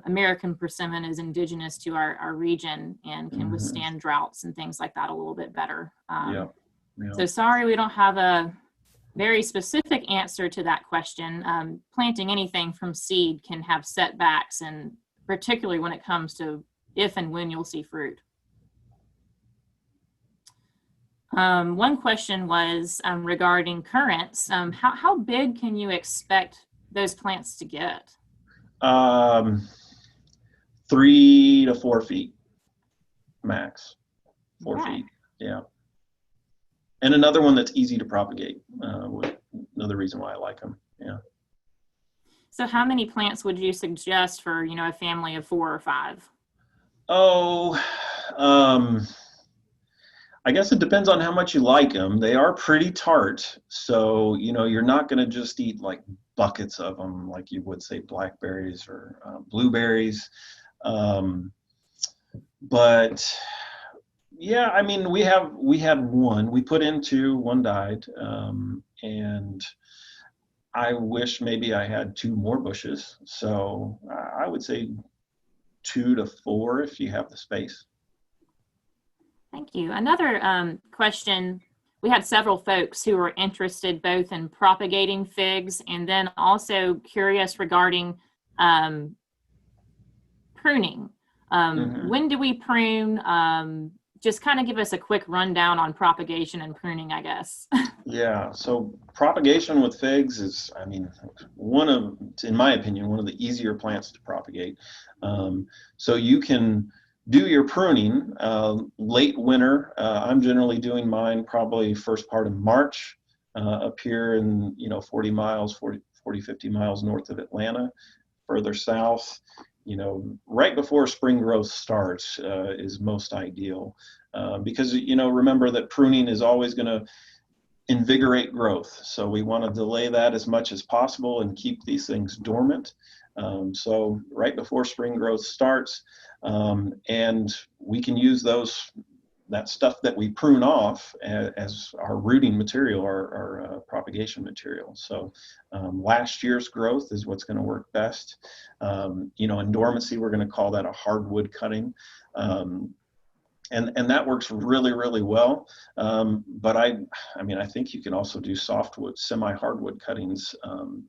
Speaker 1: American persimmon is indigenous to our region and can withstand droughts and things like that a little bit better. Yeah. So sorry we don't have a very specific answer to that question. Planting anything from seed can have setbacks and particularly when it comes to if and when you'll see fruit. One question was regarding currants. How big can you expect those plants to get?
Speaker 2: 3 to 4 feet max. 4
Speaker 1: Okay.
Speaker 2: feet, yeah. And another one that's easy to propagate. Another reason why I like them. Yeah.
Speaker 1: So how many plants would you suggest for, you know, a family of 4 or 5?
Speaker 2: Oh, I guess it depends on how much you like them. They are pretty tart, so you know you're not going to just eat like buckets of them like you would say blackberries or blueberries. But yeah, I mean we had one. We put in 2. One died, and I wish maybe I had 2 more bushes. So I would say 2 to 4 if you have the space.
Speaker 1: Thank you. Another question, we had several folks who were interested both in propagating figs and then also curious regarding pruning. When do we prune? Just kind of give us a quick rundown on propagation and pruning, I guess.
Speaker 2: Yeah, so propagation with figs is, I mean, in my opinion, one of the easier plants to propagate. So you can do your pruning late winter. I'm generally doing mine probably first part of March up here in, 40, 50 miles north of Atlanta. Further south, right before spring growth starts is most ideal because, remember that pruning is always going to invigorate growth. So we want to delay that as much as possible and keep these things dormant. So right before spring growth starts, and we can use that stuff that we prune off as our rooting material, our propagation material. So last year's growth is what's going to work best. In dormancy, we're going to call that a hardwood cutting. And that works really, really well. But I think you can also do softwood, semi-hardwood cuttings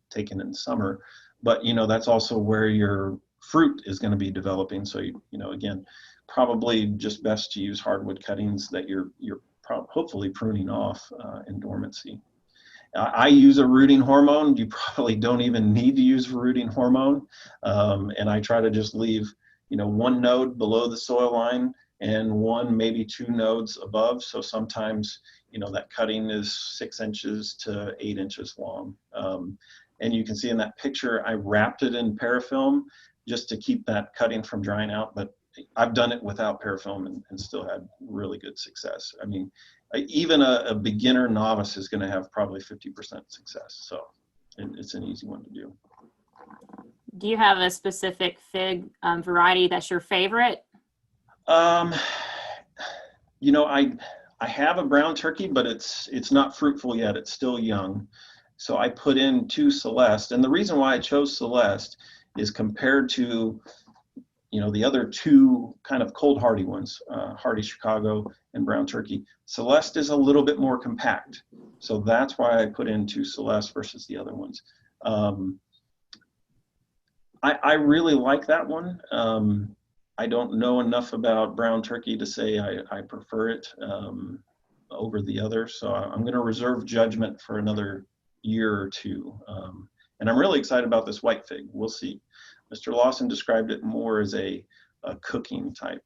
Speaker 2: taken in summer. But, that's also where your fruit is going to be developing. So, again, probably just best to use hardwood cuttings that you're hopefully pruning off in dormancy. I use a rooting hormone. You probably don't even need to use a rooting hormone. And I try to just leave, 1 node below the soil line and 1, maybe 2 nodes above. So sometimes, that cutting is 6 inches to 8 inches long. And you can see in that picture, I wrapped it in parafilm just to keep that cutting from drying out. But I've done it without parafilm and still had really good success. I mean, even a beginner novice is going to have probably 50% success. So it's an easy one to do.
Speaker 1: Do you have a specific fig variety that's your favorite?
Speaker 2: I have a brown turkey, but it's not fruitful yet. It's still young. So I put in 2 Celeste. And the reason why I chose Celeste is compared to, the other 2 kind of cold hardy ones, Hardy Chicago and brown turkey. Celeste is a little bit more compact. So that's why I put in 2 Celeste versus the other ones. I really like that one. I don't know enough about brown turkey to say I prefer it over the other. So I'm going to reserve judgment for another year or 2. And I'm really excited about this white fig. We'll see. Mr. Lawson described it more as a cooking type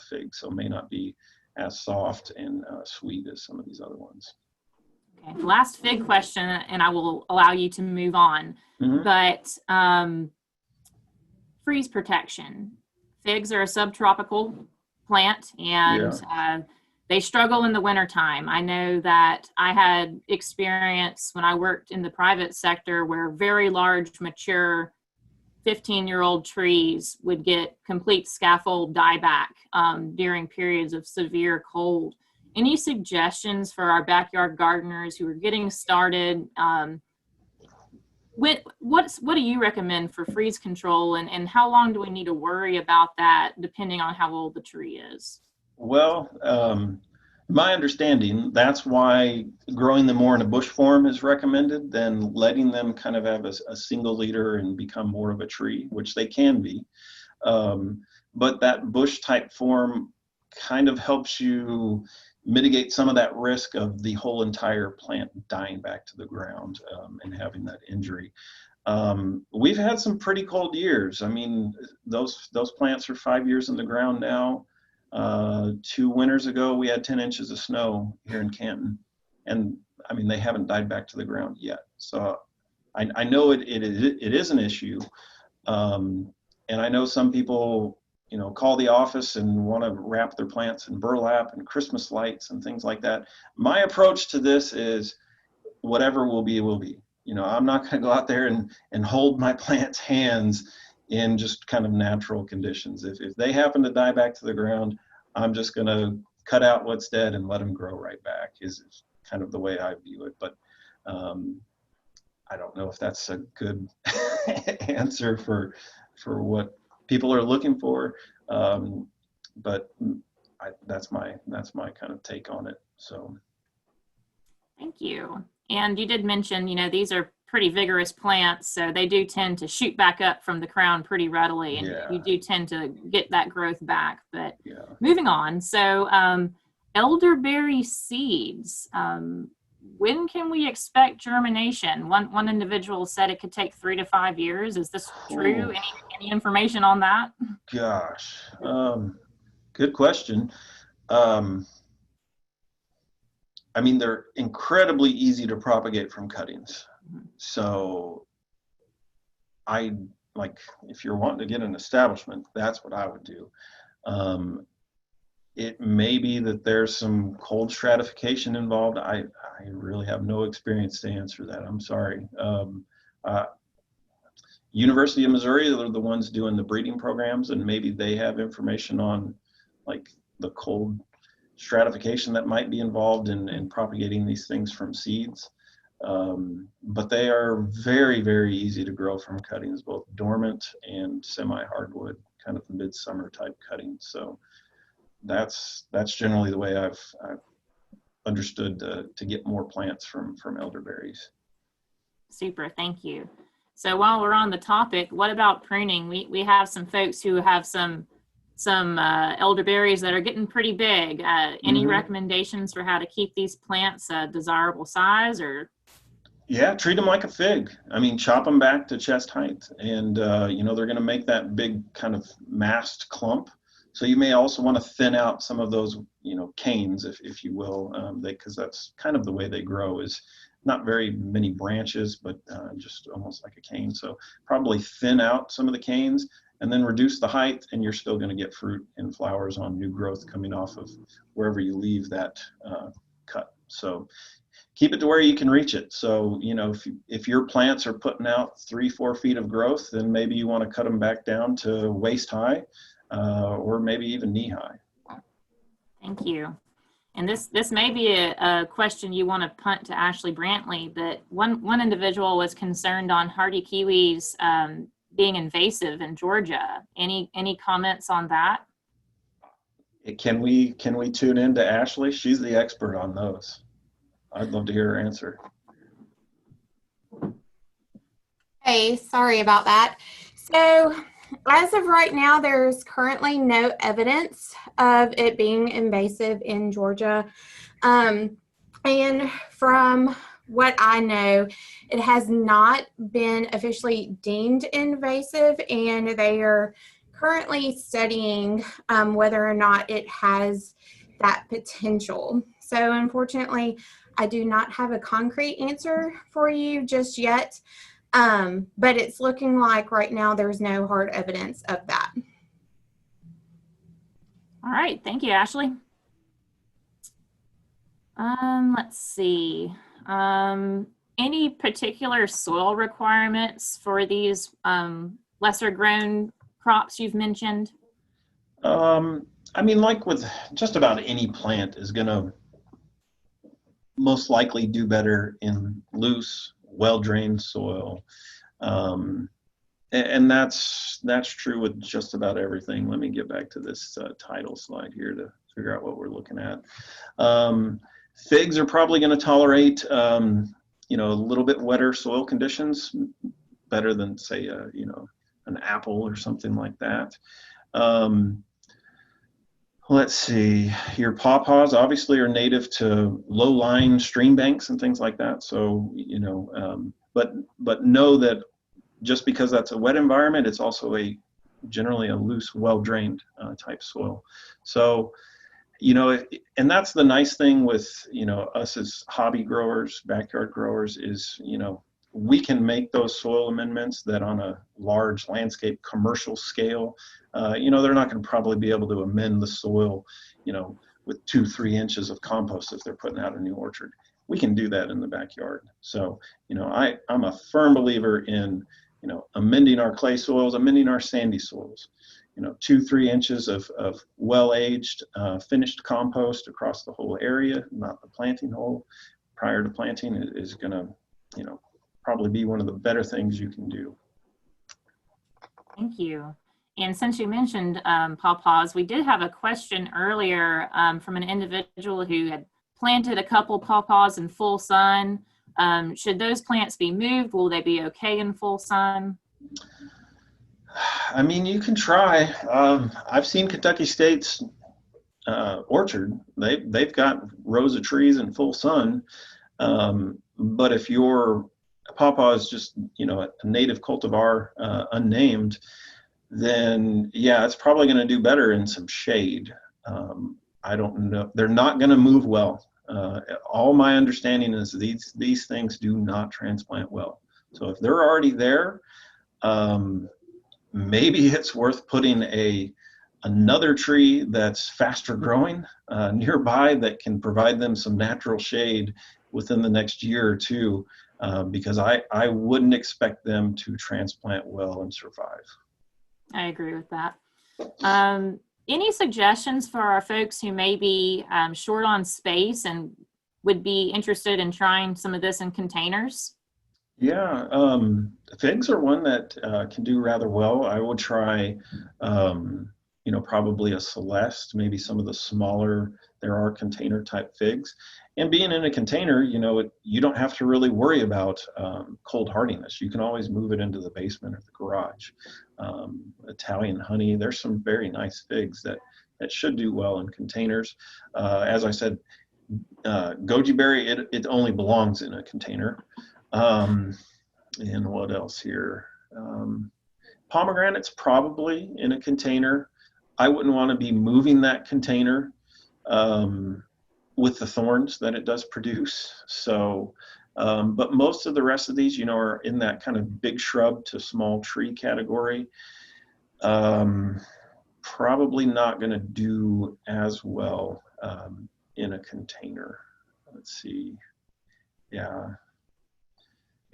Speaker 2: fig, so may not be as soft and sweet as some of these other ones.
Speaker 1: Okay, last fig question, and I will allow you to move on. But freeze protection. Figs are a subtropical plant, and they struggle in the wintertime. I know that I had experience when I worked in the private sector where very large, mature 15-year-old trees would get complete scaffold dieback during periods of severe cold. Any suggestions for our backyard gardeners who are getting started? What do you recommend for freeze control, and how long do we need to worry about that depending on how old the tree is?
Speaker 2: Well, my understanding, that's why growing them more in a bush form is recommended than letting them kind of have a single leader and become more of a tree, which they can be. But that bush type form kind of helps you mitigate some of that risk of the whole entire plant dying back to the ground and having that injury. We've had some pretty cold years. I mean, those plants are 5 years in the ground now. 2 winters ago, we had 10 inches of snow here in Canton. And I mean, they haven't died back to the ground yet. So I know it is an issue. And I know some people, you know, call the office and want to wrap their plants in burlap and Christmas lights and things like that. My approach to this is whatever will be, will be. You know, I'm not going to go out there and hold my plant's hands in just kind of natural conditions. If they happen to die back to the ground, I'm just going to cut out what's dead and let them grow right back is kind of the way I view it. But I don't know if that's a good answer for what people are looking for. But that's my kind of take on it. So.
Speaker 1: Thank you. And you did mention, you know, these are pretty vigorous plants, so they do tend to shoot back up from the crown pretty readily, and you do tend to get that growth back. But moving on, so elderberry seeds, when can we expect germination? One individual said it could take 3 to 5 years. Is this true? Any information on that?
Speaker 2: Gosh, good question. I mean, they're incredibly easy to propagate from cuttings. So if you're wanting to get an establishment, that's what I would do. It may be that there's some cold stratification involved. I really have no experience to answer that. I'm sorry. University of Missouri, they're the ones doing the breeding programs, and maybe they have information on like the cold stratification that might be involved in propagating these things from seeds. But they are very, very easy to grow from cuttings, both dormant and semi-hardwood, kind of midsummer type cuttings. So that's generally the way I've understood to get more plants from elderberries.
Speaker 1: Super, thank you. So while we're on the topic, what about pruning? We have some folks who have some elderberries that are getting pretty big. Any recommendations for how to keep these plants a desirable size? Or
Speaker 2: yeah, treat them like a fig. I mean, chop them back to chest height, and you know, they're going to make that big kind of massed clump. So you may also want to thin out some of those, you know, canes, if you will, because that's kind of the way they grow, is not very many branches, but just almost like a cane. So probably thin out some of the canes and then reduce the height, and you're still going to get fruit and flowers on new growth coming off of wherever you leave that cut. So keep it to where you can reach it. So, you know, if your plants are putting out 3-4 feet of growth, then maybe you want to cut them back down to waist high, or maybe even knee high.
Speaker 1: Thank you. And this may be a question you want to punt to Ashley Brantley, but one individual was concerned on hardy kiwis being invasive in Georgia. Any comments on that?
Speaker 2: Can we tune in to Ashley? She's the expert on those. I'd love to hear her answer.
Speaker 3: Hey, sorry about that. So as of right now, there's currently no evidence of it being invasive in Georgia. And from what I know, it has not been officially deemed invasive, and they are currently studying whether or not it has that potential. So unfortunately, I do not have a concrete answer for you just yet, but it's looking like right now there's no hard evidence of that.
Speaker 1: All right, thank you, Ashley. Let's see. Any particular soil requirements for these lesser grown crops you've mentioned?
Speaker 2: I mean, like with just about any plant, is going to most likely do better in loose, well-drained soil. And that's true with just about everything. Let me get back to this title slide here to figure out what we're looking at. Figs are probably going to tolerate, you know, a little bit wetter soil conditions better than, say, you know, an apple or something like that. Let's see, your pawpaws obviously are native to low-lying stream banks and things like that. So, you know, but know that just because that's a wet environment, it's also generally a loose, well-drained type soil. So, you know, and that's the nice thing with, you know, us as hobby growers, backyard growers is, you know, we can make those soil amendments that on a large landscape commercial scale, you know, they're not going to probably be able to amend the soil, you know, with 2-3 inches of compost if they're putting out a new orchard. We can do that in the backyard. So, you know, I'm a firm believer in, you know, amending our clay soils, amending our sandy soils. You know, 2-3 inches of well-aged, finished compost across the whole area, not the planting hole, prior to planting is going to, you know, probably be one of the better things you can do.
Speaker 1: Thank you. And since you mentioned pawpaws, we did have a question earlier from an individual who had planted a couple pawpaws in full sun. Should those plants be moved? Will they be okay in full sun?
Speaker 2: I mean, you can try. I've seen Kentucky State's orchard. They've got rows of trees in full sun. But if your pawpaw is just, you know, a native cultivar, unnamed, then yeah, it's probably going to do better in some shade. I don't know. They're not going to move well. All my understanding is these things do not transplant well. So if they're already there, maybe it's worth putting another tree that's faster growing nearby that can provide them some natural shade within the next year or two, because I wouldn't expect them to transplant well and survive.
Speaker 1: I agree with that. Any suggestions for our folks who may be short on space and would be interested in trying some of this in containers?
Speaker 2: Yeah, figs are one that can do rather well. I would try, you know, probably a Celeste, maybe some of the smaller, there are container type figs. And being in a container, you know, you don't have to really worry about cold hardiness. You can always move it into the basement or the garage. Italian honey, there's some very nice figs that should do well in containers. As I said, goji berry, it only belongs in a container. And what else here? Pomegranates probably in a container. I wouldn't want to be moving that container with the thorns that it does produce. So, but most of the rest of these, you know, are in that kind of big shrub to small tree category. Probably not going to do as well in a container. Let's see. Yeah,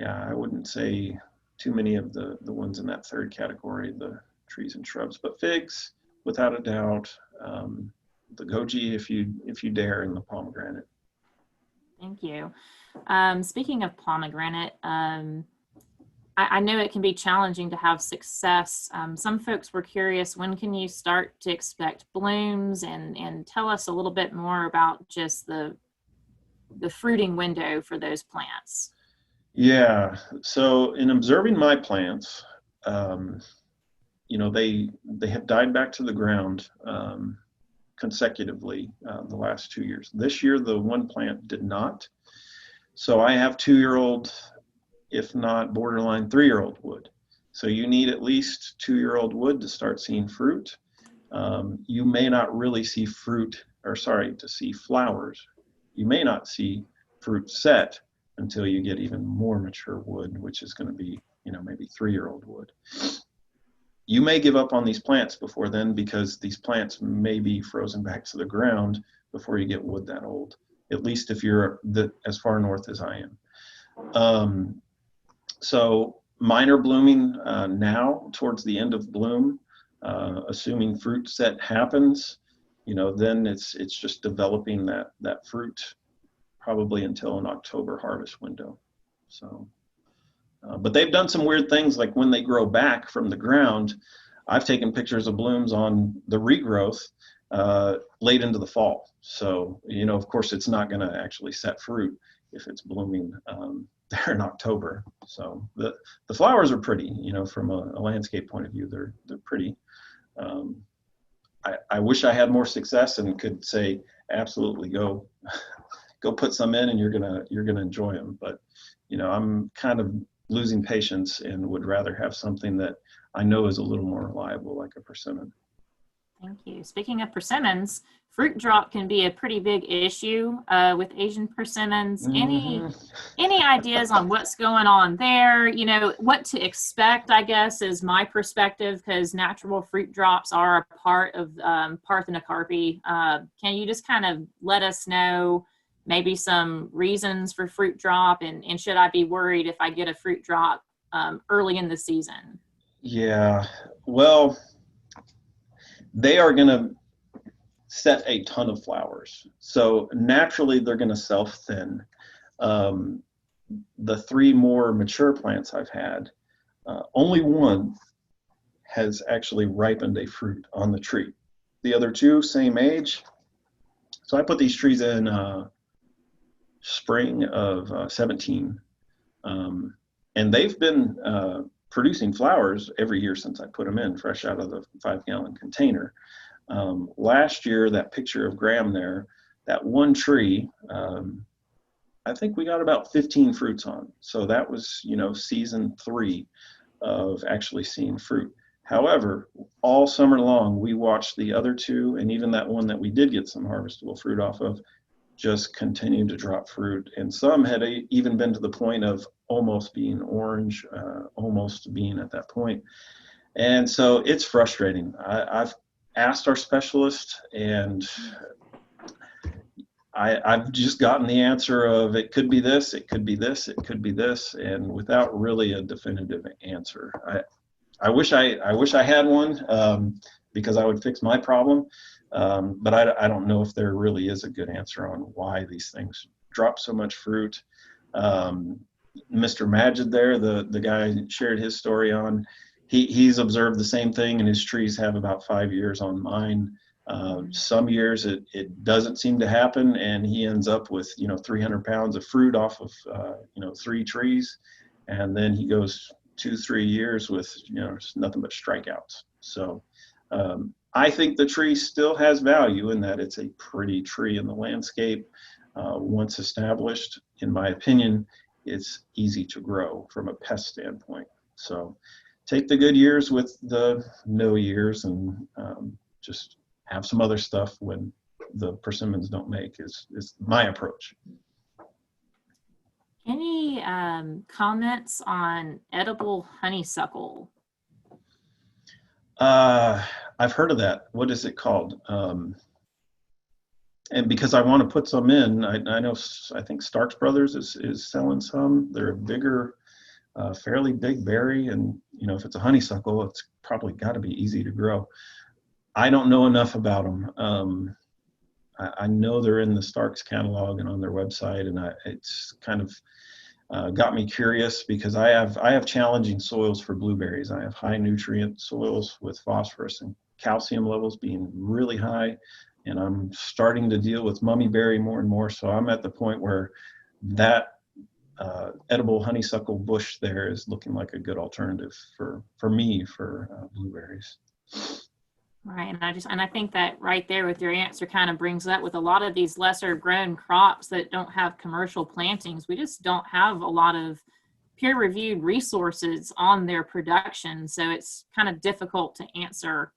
Speaker 2: I wouldn't say too many of the ones in that third category, the trees and shrubs, but figs, without a doubt. The goji, if you dare, and the pomegranate.
Speaker 1: Thank you. Speaking of pomegranate, I know it can be challenging to have success. Some folks were curious, when can you start to expect blooms, and tell us a little bit more about just the fruiting window for those plants.
Speaker 2: Yeah, so in observing my plants, you know, they have died back to the ground consecutively the last 2 years. This year, the one plant did not. So I have 2-year-old, if not borderline 3-year-old wood. So you need at least 2-year-old wood to start seeing fruit. You may not really see to see flowers. You may not see fruit set until you get even more mature wood, which is going to be, you know, maybe 3-year-old wood. You may give up on these plants before then, because these plants may be frozen back to the ground before you get wood that old, at least if you're as far north as I am. So mine are blooming now towards the end of bloom, assuming fruit set happens, you know, then it's just developing that fruit probably until an October harvest window. So, but they've done some weird things, like when they grow back from the ground, I've taken pictures of blooms on the regrowth late into the fall. So, you know, of course, it's not going to actually set fruit if it's blooming there in October. So the flowers are pretty, you know, from a landscape point of view, they're pretty. I wish I had more success and could say, absolutely go put some in and you're gonna enjoy them. But, you know, I'm kind of losing patience and would rather have something that I know is a little more reliable, like a persimmon.
Speaker 1: Thank you. Speaking of persimmons, fruit drop can be a pretty big issue with Asian persimmons. Any ideas on what's going on there? You know, what to expect, I guess, is my perspective, because natural fruit drops are a part of parthenocarpy. Can you just kind of let us know maybe some reasons for fruit drop, and should I be worried if I get a fruit drop early in the season?
Speaker 2: Yeah, well, they are going to set a ton of flowers. So naturally, they're going to self-thin. The 3 more mature plants I've had, only one has actually ripened a fruit on the tree. The other 2, same age. So I put these trees in spring of 17. And they've been producing flowers every year since I put them in, fresh out of the 5-gallon container. Last year, that picture of Graham there, that one tree, I think we got about 15 fruits on. So that was, you know, season 3 of actually seeing fruit. However, all summer long, we watched the other 2, and even that one that we did get some harvestable fruit off of, just continued to drop fruit. And some had even been to the point of almost being orange, almost being at that point. And so it's frustrating. I've asked our specialist, and I've just gotten the answer of it could be this, it could be this, it could be this, and without really a definitive answer. I wish I had one because I would fix my problem, but I don't know if there really is a good answer on why these things drop so much fruit. Mr. Majid there, the guy I shared his story on, he's observed the same thing, and his trees have about 5 years on mine. Some years it doesn't seem to happen, and he ends up with, you know, 300 pounds of fruit off of, you know, 3 trees. And then he goes 2-3 years with, you know, nothing but strikeouts. So I think the tree still has value in that it's a pretty tree in the landscape. Once established, in my opinion, it's easy to grow from a pest standpoint. So take the good years with the no years, and just have some other stuff when the persimmons don't make is my approach.
Speaker 1: Any comments on edible honeysuckle?
Speaker 2: I've heard of that. What is it called? And because I want to put some in, I know, I think Starks Brothers is selling some. They're a bigger, fairly big berry, and, you know, if it's a honeysuckle, it's probably got to be easy to grow. I don't know enough about them. I know they're in the Starks catalog and on their website, and it's kind of got me curious because I have challenging soils for blueberries. I have high nutrient soils with phosphorus and calcium levels being really high, and I'm starting to deal with mummyberry more and more. So I'm at the point where that edible honeysuckle bush there is looking like a good alternative for me for blueberries.
Speaker 1: Right, and I think that right there with your answer kind of brings up with a lot of these lesser grown crops that don't have commercial plantings, we just don't have a lot of peer-reviewed resources on their production, so it's kind of difficult to answer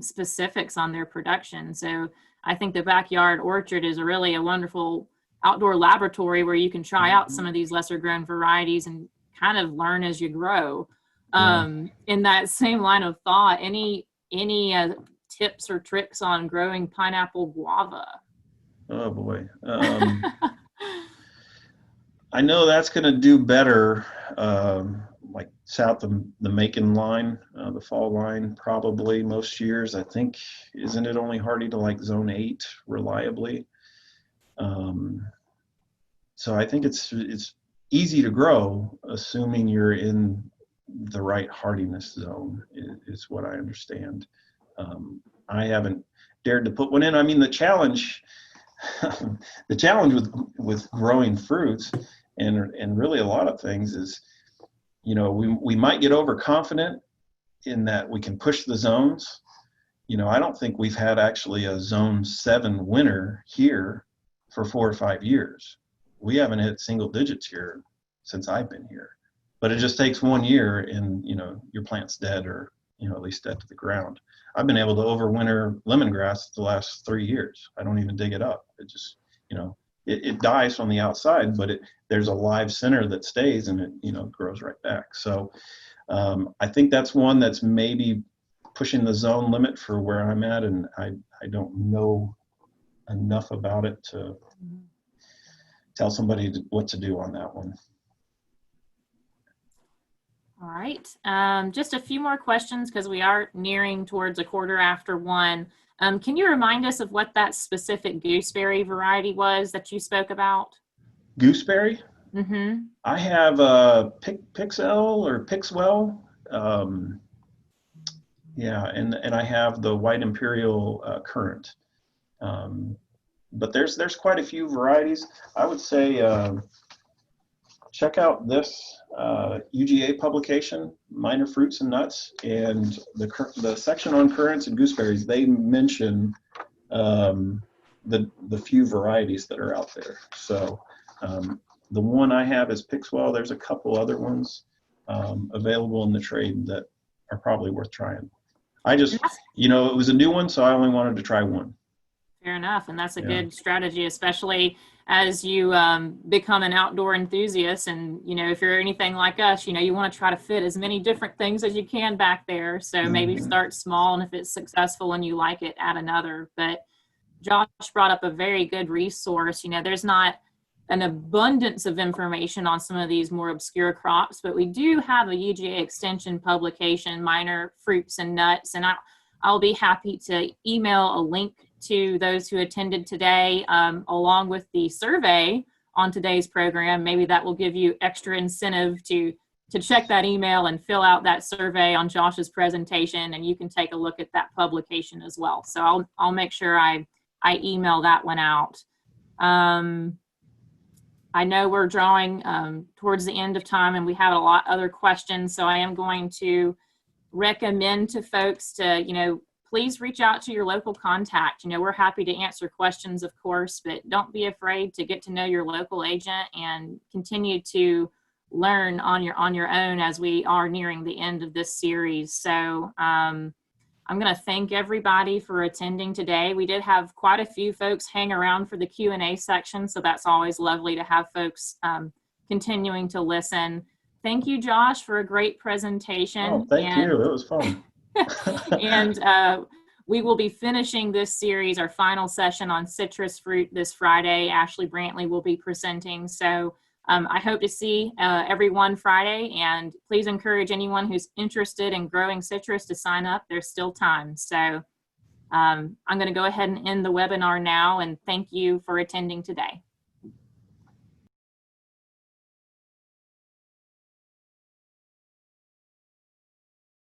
Speaker 1: specifics on their production. So I think the backyard orchard is really a wonderful outdoor laboratory where you can try out some of these lesser grown varieties and kind of learn as you grow. In that same line of thought, any tips or tricks on growing pineapple guava?
Speaker 2: Oh boy. I know that's going to do better like south of the Macon line, the fall line, probably most years. I think, isn't it only hardy to like zone 8 reliably? So I think it's easy to grow, assuming you're in the right hardiness zone, is what I understand. I haven't dared to put one in. I mean, the challenge with growing fruits and really a lot of things is, you know, we might get overconfident in that we can push the zones. You know, I don't think we've had actually a zone 7 winner here for 4 or 5 years. We haven't hit single digits here since I've been here. But it just takes 1 year and, you know, your plant's dead, or, you know, at least dead to the ground. I've been able to overwinter lemongrass the last 3 years. I don't even dig it up. It just, you know, it dies from the outside, but there's a live center that stays, and it, you know, grows right back. So I think that's one that's maybe pushing the zone limit for where I'm at, and I don't know enough about it to tell somebody what to do on that one.
Speaker 1: All right, just a few more questions because we are nearing towards 1:15. Can you remind us of what that specific gooseberry variety was that you spoke about?
Speaker 2: Gooseberry?
Speaker 1: Mm-hmm.
Speaker 2: I have Pixel or Pixwell. Yeah, and I have the White Imperial Currant. But there's quite a few varieties. I would say check out this UGA publication, Minor Fruits and Nuts, and the section on currants and gooseberries. They mention the few varieties that are out there. So the one I have is Pixwell. There's a couple other ones available in the trade that are probably worth trying. I just, you know, it was a new one, so I only wanted to try one.
Speaker 1: Fair enough, and that's a good strategy, especially as you become an outdoor enthusiast. And, you know, if you're anything like us, you know, you want to try to fit as many different things as you can back there. So maybe start small, and if it's successful and you like it, add another. But Josh brought up a very good resource. You know, there's not an abundance of information on some of these more obscure crops, but we do have a UGA extension publication, Minor Fruits and Nuts, and I'll be happy to email a link to those who attended today, along with the survey on today's program. Maybe that will give you extra incentive to check that email and fill out that survey on Josh's presentation, and you can take a look at that publication as well. So I'll make sure I email that one out. I know we're drawing towards the end of time, and we have a lot other questions, so I am going to recommend to folks to, you know, please reach out to your local contact. You know, we're happy to answer questions, of course, but don't be afraid to get to know your local agent and continue to learn on your own as we are nearing the end of this series. So I'm going to thank everybody for attending today. We did have quite a few folks hang around for the Q&A section, so that's always lovely to have folks continuing to listen. Thank you, Josh, for a great presentation.
Speaker 2: Oh, thank you. It was fun.
Speaker 1: And we will be finishing this series, our final session on citrus fruit, this Friday. Ashley Brantley will be presenting. So I hope to see everyone Friday, and please encourage anyone who's interested in growing citrus to sign up. There's still time. So I'm going to go ahead and end the webinar now, and thank you for attending today.